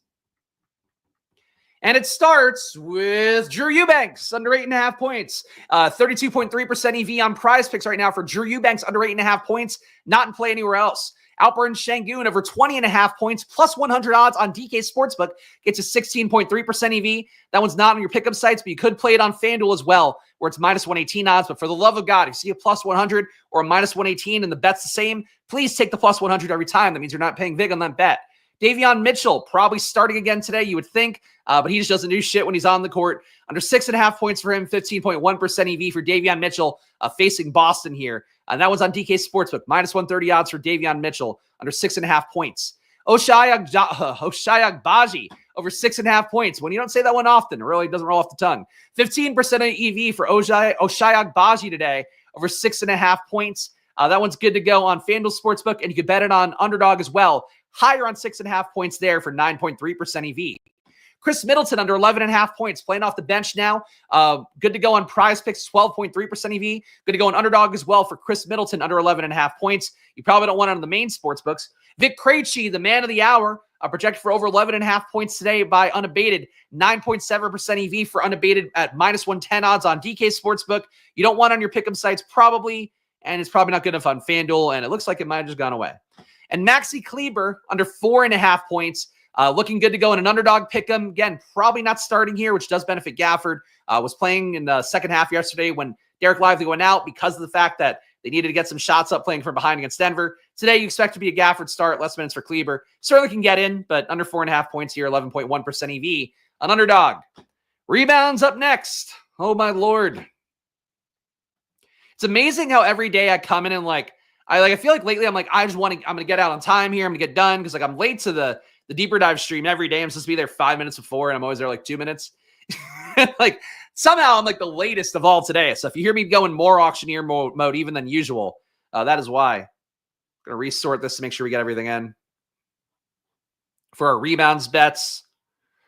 And it starts with Drew Eubanks, under 8.5 points. 32.3% EV on PrizePicks right now for Drew Eubanks, under 8.5 points. Not in play anywhere else. Alperen Şengün, over 20.5 points, plus 100 odds on DK Sportsbook. Gets a 16.3% EV. That one's not on your pickup sites, but you could play it on FanDuel as well, where it's minus 118 odds. But for the love of God, if you see a plus 100 or a minus 118 and the bet's the same, please take the plus 100 every time. That means you're not paying big on that bet. Davion Mitchell, probably starting again today, you would think, but he just doesn't do shit when he's on the court. Under 6.5 points for him, 15.1% EV for Davion Mitchell, facing Boston here. And that was on DK Sportsbook, minus 130 odds for Davion Mitchell, under 6.5 points. Ochai Agbaji, over 6.5 points. When you don't say that one often, it really doesn't roll off the tongue. 15% EV for Ochai Agbaji today, over 6.5 points. That one's good to go on FanDuel Sportsbook, and you can bet it on Underdog as well. Higher on 6.5 points there for 9.3% EV. Chris Middleton under 11.5 points, playing off the bench now. Good to go on PrizePicks, 12.3% EV. Good to go on Underdog as well for Chris Middleton under 11.5 points. You probably don't want it on the main sports books. Vic Krejci, the man of the hour, projected for over 11.5 points today by Unabated. 9.7% EV for Unabated at minus 110 odds on DK Sportsbook. You don't want it on your pick'em sites probably, and it's probably not good enough on FanDuel, and it looks like it might have just gone away. And Maxi Kleber under 4.5 points. Looking good to go in an Underdog pick'em. Again, probably not starting here, which does benefit Gafford. Was playing in the second half yesterday when Derek Lively went out because of the fact that They needed to get some shots up playing from behind against Denver. Today, you expect to be a Gafford start, less minutes for Kleber. Certainly can get in, but under 4.5 points here, 11.1% EV on Underdog. Rebounds up next. Oh, my Lord. It's amazing how every day I come in and I feel like lately I'm I'm going to get out on time here. I'm going to get done because I'm late to the deeper dive stream every day. I'm supposed to be there 5 minutes before and I'm always there 2 minutes. Somehow I'm the latest of all today. So if you hear me going more auctioneer mode even than usual, that is why. I'm going to resort this to make sure we get everything in. For our rebounds bets,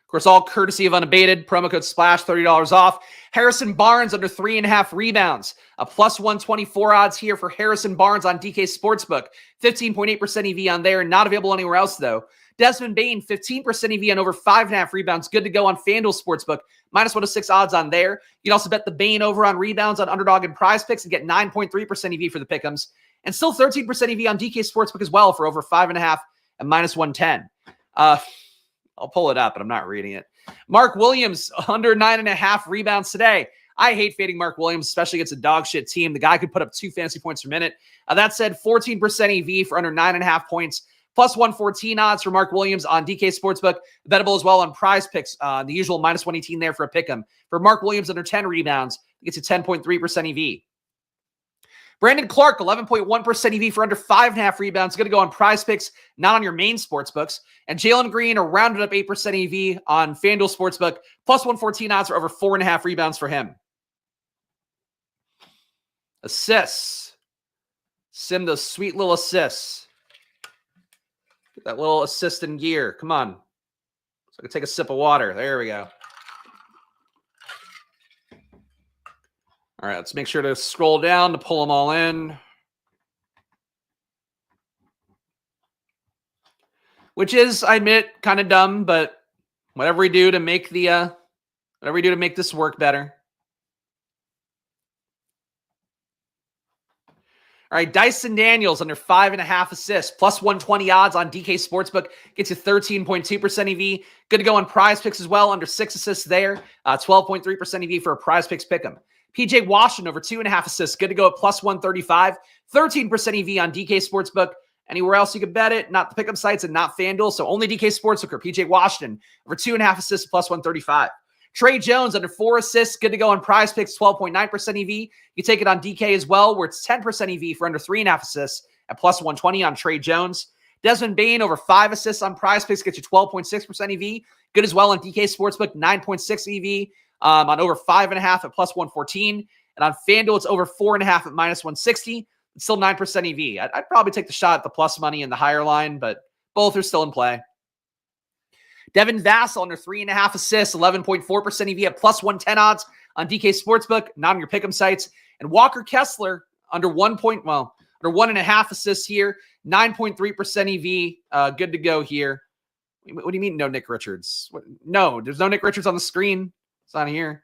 of course, all courtesy of Unabated. Promo code SPLASH, $30 off. Harrison Barnes under 3.5 rebounds. A plus 124 odds here for Harrison Barnes on DK Sportsbook. 15.8% EV on there. Not available anywhere else, though. Desmond Bane, 15% EV on over 5.5 rebounds. Good to go on FanDuel Sportsbook. Minus 106 odds on there. You can also bet the Bane over on rebounds on Underdog and PrizePicks and get 9.3% EV for the Pick'ems. And still 13% EV on DK Sportsbook as well for over 5.5 and minus 110. I'll pull it up, but I'm not reading it. Mark Williams, under 9.5 rebounds today. I hate fading Mark Williams, especially against a dog shit team. The guy could put up 2 fantasy points per minute. That said, 14% EV for under 9.5 points. Plus 114 odds for Mark Williams on DK Sportsbook. Bettable as well on PrizePicks. The usual minus 118 there for a pick'em. For Mark Williams under 10 rebounds, it gets you 10.3% EV. Brandon Clark, 11.1% EV for under 5.5 rebounds. Going to go on PrizePicks, not on your main sportsbooks. And Jalen Green, a rounded up 8% EV on FanDuel Sportsbook. Plus 114 odds for over 4.5 rebounds for him. Assists. Sim those sweet little assists. Get that little assist in gear. Come on. So I can take a sip of water. There we go. All right, let's make sure to scroll down to pull them all in. Which is, I admit, kind of dumb, but whatever we do to make this work better. All right, Dyson Daniels under 5.5 assists, plus 120 odds on DK Sportsbook, gets you 13.2% EV. Good to go on PrizePicks as well, under 6 assists there, 12.3% EV for a PrizePicks Pick'em. PJ Washington over 2.5 assists, good to go at plus 135, 13% EV on DK Sportsbook. Anywhere else you could bet it, not the Pick'em sites and not FanDuel, so only DK Sportsbook or PJ Washington over 2.5 assists, plus 135. Trey Jones under 4 assists, good to go on PrizePicks, 12.9% EV. You take it on DK as well, where it's 10% EV for under 3.5 assists at plus 120 on Trey Jones. Desmond Bane over 5 assists on PrizePicks gets you 12.6% EV. Good as well on DK Sportsbook, 9.6 EV on over 5.5 at plus 114. And on FanDuel, it's over 4.5 at minus 160. It's still 9% EV. I'd probably take the shot at the plus money and the higher line, but both are still in play. Devin Vassell under 3.5 assists, 11.4% EV at plus 110 odds on DK Sportsbook, not on your pick'em sites. And Walker Kessler under 1.5 assists here, 9.3% EV. Good to go here. What do you mean no Nick Richards? No, there's no Nick Richards on the screen. It's not here.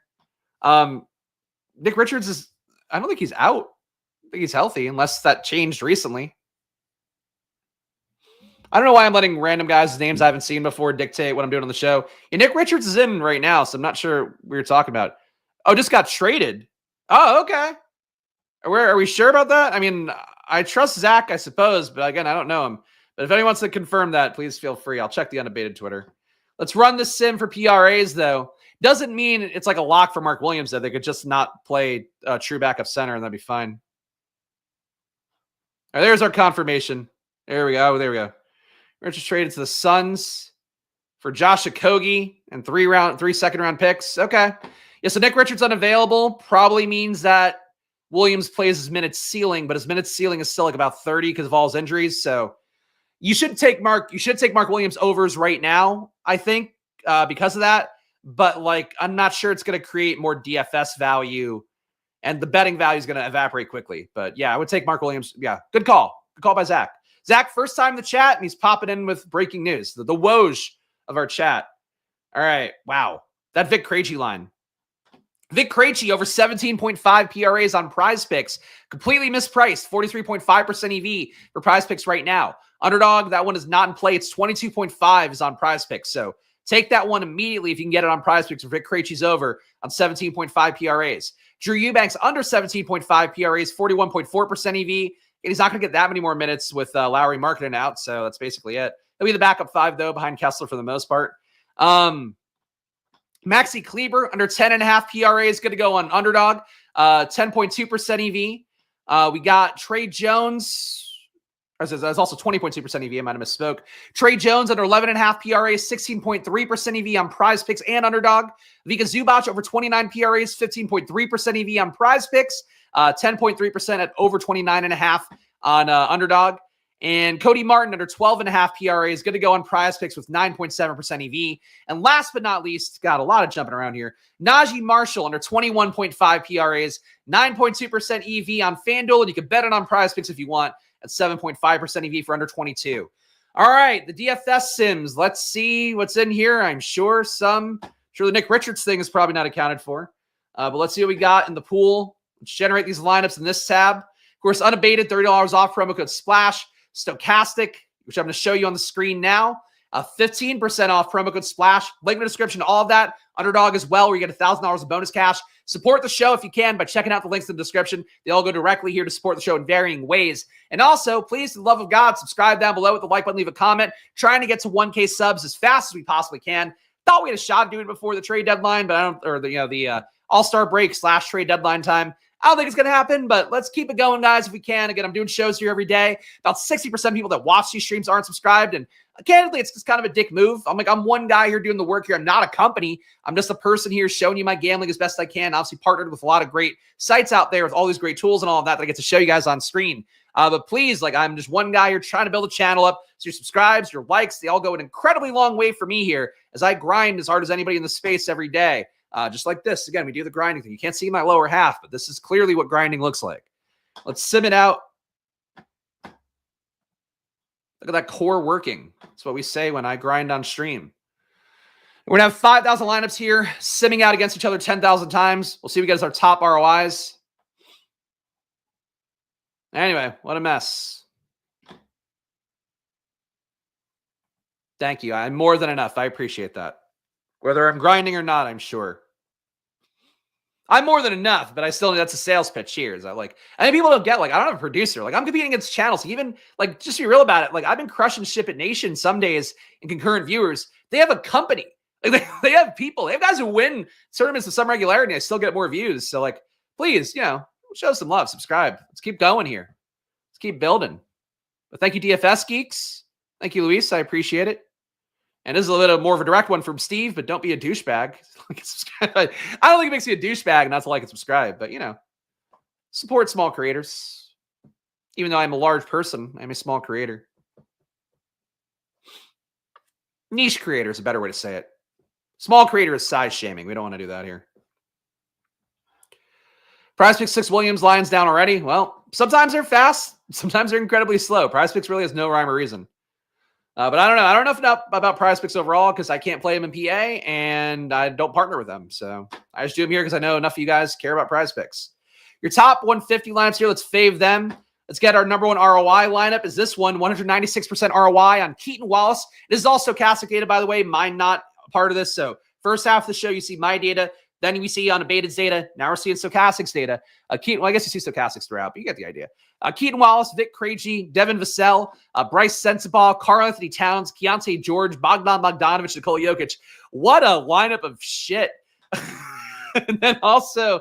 Nick Richards I don't think he's out. I think he's healthy unless that changed recently. I don't know why I'm letting random guys' names I haven't seen before dictate what I'm doing on the show. Yeah, Nick Richards is in right now, so I'm not sure we were talking about. Oh, just got traded. Oh, okay. Are we sure about that? I mean, I trust Zach, I suppose, but again, I don't know him. But if anyone wants to confirm that, please feel free. I'll check the Unabated Twitter. Let's run this sim for PRAs, though. Doesn't mean it's like a lock for Mark Williams, that they could just not play true backup center, and that'd be fine. All right, there's our confirmation. There we go. There we go. Richards traded to the Suns for Josh Okogie and 3 second-round picks. Okay. Yeah, so Nick Richards unavailable probably means that Williams plays his minutes ceiling, but his minutes ceiling is still like about 30 because of all his injuries. So you should take Mark Williams overs right now, I think, because of that. But I'm not sure it's going to create more DFS value, and the betting value is going to evaporate quickly. But yeah, I would take Mark Williams. Yeah, good call. Good call by Zach. Zach, first time in the chat, and he's popping in with breaking news. The Woj of our chat. All right. Wow. That Vic Krejci line. Vic Krejci over 17.5 PRAs on PrizePicks. Completely mispriced. 43.5% EV for PrizePicks right now. Underdog, that one is not in play. It's 22.5 is on PrizePicks. So Take that one immediately if you can get it on PrizePicks or Vic Krejci's over on 17.5 PRAs. Drew Eubanks under 17.5 PRAs, 41.4% EV. And he's not going to get that many more minutes with Lowry marketing out, so that's basically it. He'll be the backup 5, though, behind Kessler for the most part. Maxi Kleber under 10.5 PRA is going to go on Underdog, 10.2% EV. We got Trey Jones. That's also 20.2% EV. I might have misspoke. Trey Jones under 11.5 PRA, 16.3% EV on PrizePicks and Underdog. Vika Zubac over 29 PRAs, 15.3% EV on PrizePicks, 10.3% at over 29.5 on Underdog. And Cody Martin under 12.5 PRA is going to go on PrizePicks with 9.7% EV. And last but not least, got a lot of jumping around here, Najee Marshall under 21.5 PRAs, 9.2% EV on FanDuel. And you can bet it on PrizePicks if you want at 7.5% EV for under 22. All right, the DFS sims. Let's see what's in here. I'm sure the Nick Richards thing is probably not accounted for. But let's see what we got in the pool. Let's generate these lineups in this tab. Of course, unabated, $30 off, promo code SPLASH. Stokastic, which I'm going to show you on the screen now, 15% off, promo code SPLASH. Link in the description to all of that. Underdog as well, where you get $1,000 of bonus cash. Support the show if you can by checking out the links in the description. They all go directly here to support the show in varying ways. And also, please, for the love of God, subscribe down below with the like button, leave a comment. Trying to get to 1K subs as fast as we possibly can. Thought we had a shot at doing it before the trade deadline, but I don't, or the All-Star break / trade deadline time. I don't think it's going to happen, but let's keep it going, guys, if we can. Again, I'm doing shows here every day. About 60% of people that watch these streams aren't subscribed, and candidly, it's just kind of a dick move. I'm one guy here doing the work here. I'm not a company. I'm just a person here showing you my gambling as best I can. Obviously partnered with a lot of great sites out there with all these great tools and all of that I get to show you guys on screen. But please, I'm just one guy here trying to build a channel up. So your subscribes, your likes, they all go an incredibly long way for me here as I grind as hard as anybody in the space every day. Just like this. Again, we do the grinding thing. You can't see my lower half, but this is clearly what grinding looks like. Let's sim it out. Look at that core working. That's what we say when I grind on stream. We're going to have 5,000 lineups here, simming out against each other 10,000 times. We'll see who gets our top ROIs. Anyway, what a mess. Thank you. I'm more than enough. I appreciate that. Whether I'm grinding or not, I'm sure. I'm more than enough, but I still that's a sales pitch here. Is that I think people don't get I don't have a producer. I'm competing against channels. Even just to be real about it, I've been crushing Ship It Nation some days in concurrent viewers. They have a company. They have people. They have guys who win tournaments with some regularity. I still get more views. So please, show some love. Subscribe. Let's keep going here. Let's keep building. But thank you, DFS geeks. Thank you, Luis. I appreciate it. And this is a little more of a direct one from Steve, but don't be a douchebag. I don't think it makes you a douchebag not to like and subscribe, but support small creators. Even though I'm a large person, I'm a small creator. Niche creator is a better way to say it. Small creator is size shaming. We don't want to do that here. PrizePicks 6 Williams, Lions down already. Well, sometimes they're fast. Sometimes they're incredibly slow. PrizePicks really has no rhyme or reason. But I don't know. I don't know enough about PrizePicks overall because I can't play them in PA and I don't partner with them. So I just do them here because I know enough of you guys care about PrizePicks. Your top 150 lineups here. Let's fave them. Let's get our number one ROI lineup. Is this one 196% ROI on Keaton Wallace? This is also Stokastic data, by the way. Mine not a part of this. So first half of the show, you see my data. Then we see Unabated's data. Now we're seeing Stokastic's data. Keaton, well, I guess you see Stokastic's throughout, but you get the idea. Keaton Wallace, Vic Krejci, Devin Vassell, Bryce Sensabaugh, Karl-Anthony Towns, Keontae George, Bogdan Bogdanovic, Nikola Jokic. What a lineup of shit. And then also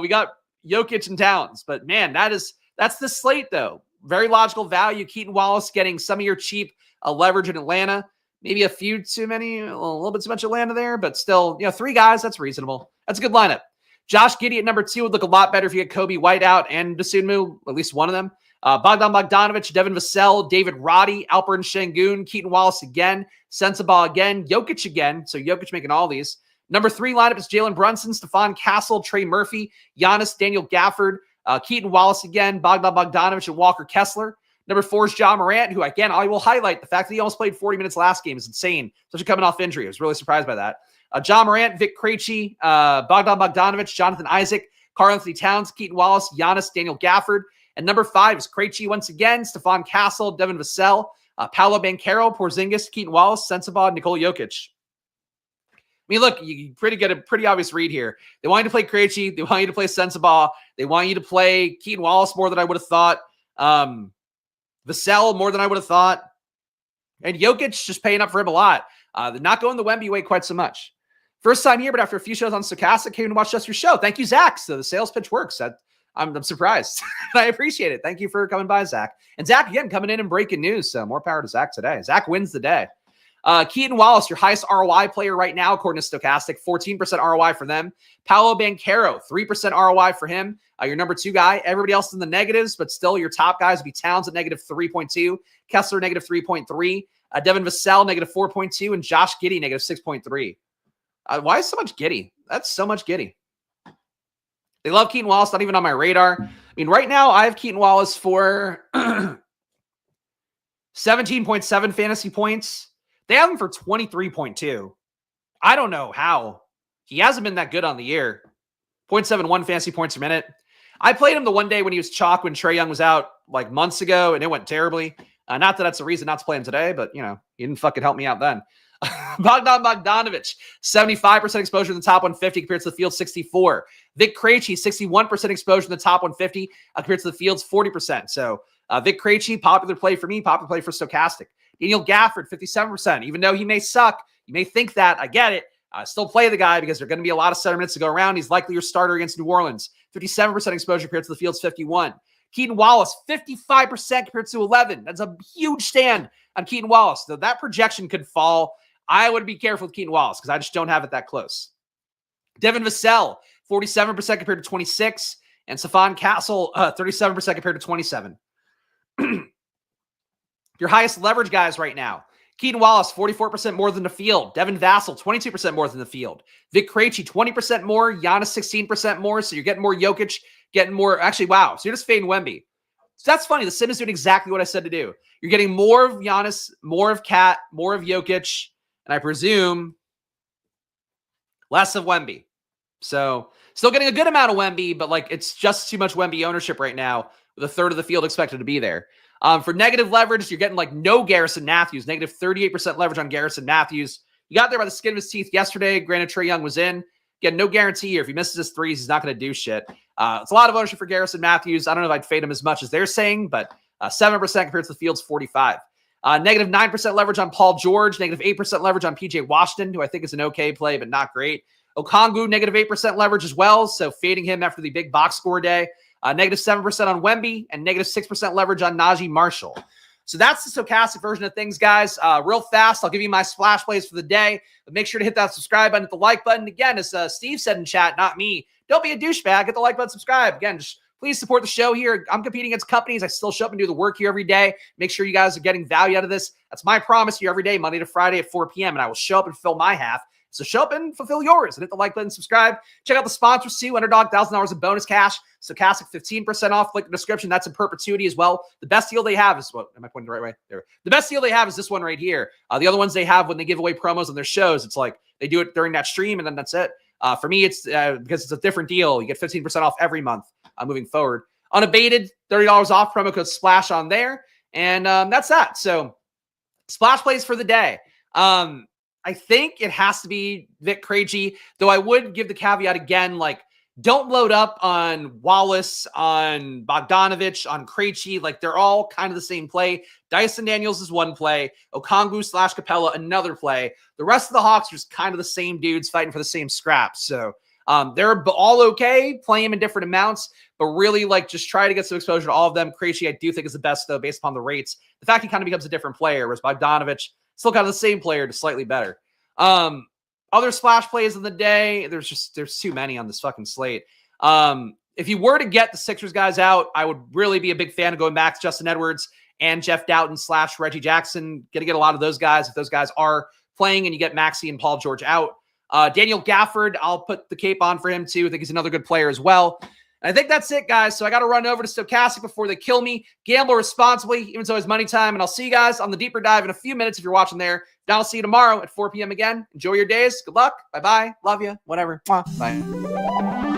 we got Jokic and Towns. But man, that's the slate though. Very logical value. Keaton Wallace getting some of your cheap leverage in Atlanta. Maybe a few too many, a little bit too much Atlanta there, but still, 3 guys, that's reasonable. That's a good lineup. Josh Giddey at number 2 would look a lot better if you get Kobe White out and Dosunmu, at least one of them. Bogdan Bogdanovic, Devin Vassell, David Roddy, Alperen Şengün, Keaton Wallace again, Sensabaugh again, Jokic again. So Jokic making all these. Number 3 lineup is Jalen Brunson, Stephon Castle, Trey Murphy, Giannis, Daniel Gafford, Keaton Wallace again, Bogdan Bogdanovic, and Walker Kessler. Number 4 is Ja Morant, who, again, I will highlight the fact that he almost played 40 minutes last game is insane, especially coming off injury. I was really surprised by that. Ja Morant, Vic Krejci, Bogdan Bogdanovic, Jonathan Isaac, Karl-Anthony Towns, Keaton Wallace, Giannis, Daniel Gafford. And number 5 is Krejci once again, Stephon Castle, Devin Vassell, Paolo Banchero, Porzingis, Keaton Wallace, Sensabaugh, Nikola Jokic. mean, look, you get a pretty obvious read here. They want you to play Krejci. They want you to play Sensabaugh. They want you to play Keaton Wallace more than I would have thought. Vassell more than I would have thought. And Jokic just paying up for him a lot. They're not going the Wemby way quite so much. First time here, but after a few shows on Stokastic, came to watch just your show. Thank you, Zach. So the sales pitch works. I'm surprised. I appreciate it. Thank you for coming by, Zach. And Zach, again, coming in and breaking news. So more power to Zach today. Zach wins the day. Keaton Wallace, your highest ROI player right now, according to Stokastic, 14% ROI for them. Paolo Banchero, 3% ROI for him. Your number 2 guy. Everybody else in the negatives, but still your top guys would be Towns at negative 3.2, Kessler negative 3.3, Devin Vassell negative 4.2, and Josh Giddey negative 6.3. Why is so much Giddey? That's so much Giddey. They love Keaton Wallace, not even on my radar. I mean, right now I have Keaton Wallace for 17.7 fantasy points. They have him for 23.2. I don't know how. He hasn't been that good on the year. 0.71 fantasy points a minute. I played him the one day when he was chalk when Trae Young was out like months ago, and it went terribly. Not that that's a reason not to play him today, but, you know, he didn't fucking help me out then. Bogdanovic, 75% exposure in the top 150 compared to the field 64. Vic Krejci, 61% exposure in the top 150 compared to the field's 40%. So Vic Krejci, popular play for me, popular play for Stokastic. Daniel Gafford, 57%. Even though he may suck, you may think that. I get it. Still play the guy because there are going to be a lot of center minutes to go around. He's likely your starter against New Orleans. 57% exposure compared to the field's 51. Keaton Wallace, 55% compared to 11. That's a huge stand on Keaton Wallace. Though that projection could fall. I would be careful with Keaton Wallace because I just don't have it that close. Devin Vassell, 47% compared to 26. And Stephon Castle, 37% compared to 27. Your highest leverage guys right now. Keaton Wallace, 44% more than the field. Devin Vassell, 22% more than the field. Vic Krejci, 20% more. Giannis, 16% more. So you're getting more Jokic, getting more. Actually, wow. So you're just fading Wemby. So that's funny. The sim is doing exactly what I said to do. You're getting more of Giannis, more of Kat, more of Jokic, and I presume less of Wemby. So still getting a good amount of Wemby, but like it's just too much Wemby ownership right now with a third of the field expected to be there. For negative leverage, you're getting like no Garrison Matthews, negative 38% leverage on Garrison Matthews. You got there by the skin of his teeth yesterday. Granted, Trae Young was in. Again, no guarantee here. If he misses his threes, he's not going to do shit. It's a lot of ownership for Garrison Matthews. I don't know if I'd fade him as much as they're saying, but 7% compared to the field's 45. Negative 9% leverage on Paul George, negative 8% leverage on PJ Washington, who I think is an okay play, but not great. Okongwu, negative 8% leverage as well, so fading him after the big box score day. Negative 7% on Wemby, and negative 6% leverage on Najee Marshall. So that's the Stokastic version of things, guys. Real fast, I'll give you my splash plays for the day, but make sure to hit that subscribe button, hit the like button. Again, as Steve said in chat, not me, don't be a douchebag. Hit the like button, subscribe. Again, just please support the show here. I'm competing against companies. I still show up and do the work here every day. Make sure you guys are getting value out of this. That's my promise here every day, Monday to Friday at 4 p.m., and I will show up and fill my half. So show up and fulfill yours and hit the like button, subscribe. Check out the sponsors too. Underdog, $1,000 in bonus cash. Stokastic, 15% off. Click the description. That's in perpetuity as well. The best deal they have is what? Am I pointing the right way? There. The best deal they have is this one right here. The other ones they have when they give away promos on their shows, it's like they do it during that stream and then that's it. For me, it's because it's a different deal. You get 15% off every month moving forward. Unabated, $30 off. Promo code SPLASH on there. And that's that. So splash plays for the day. I think it has to be Vic Krejci, though I would give the caveat again, like, don't load up on Wallace, on Bogdanovic, on Krejci. Like, they're all kind of the same play. Dyson Daniels is one play. Okongwu / Capella, another play. The rest of the Hawks are just kind of the same dudes fighting for the same scraps. So they're all okay. Play them in different amounts, but really, like, just try to get some exposure to all of them. Krejci, I do think, is the best, though, based upon the rates. The fact he kind of becomes a different player, whereas Bogdanovic, still kind of the same player, just slightly better. Other splash plays of the day, there's too many on this fucking slate. If you were to get the Sixers guys out, I would really be a big fan of going back to Justin Edwards and Jeff Doughton / Reggie Jackson. Going to get a lot of those guys if those guys are playing and you get Maxey and Paul George out. Daniel Gafford, I'll put the cape on for him too. I think he's another good player as well. I think that's it, guys. So I got to run over to Stokastic before they kill me. Gamble responsibly, even though it's money time. And I'll see you guys on the deeper dive in a few minutes if you're watching there. Now I'll see you tomorrow at 4 p.m. again. Enjoy your days. Good luck. Bye-bye. Love you. Whatever. Bye.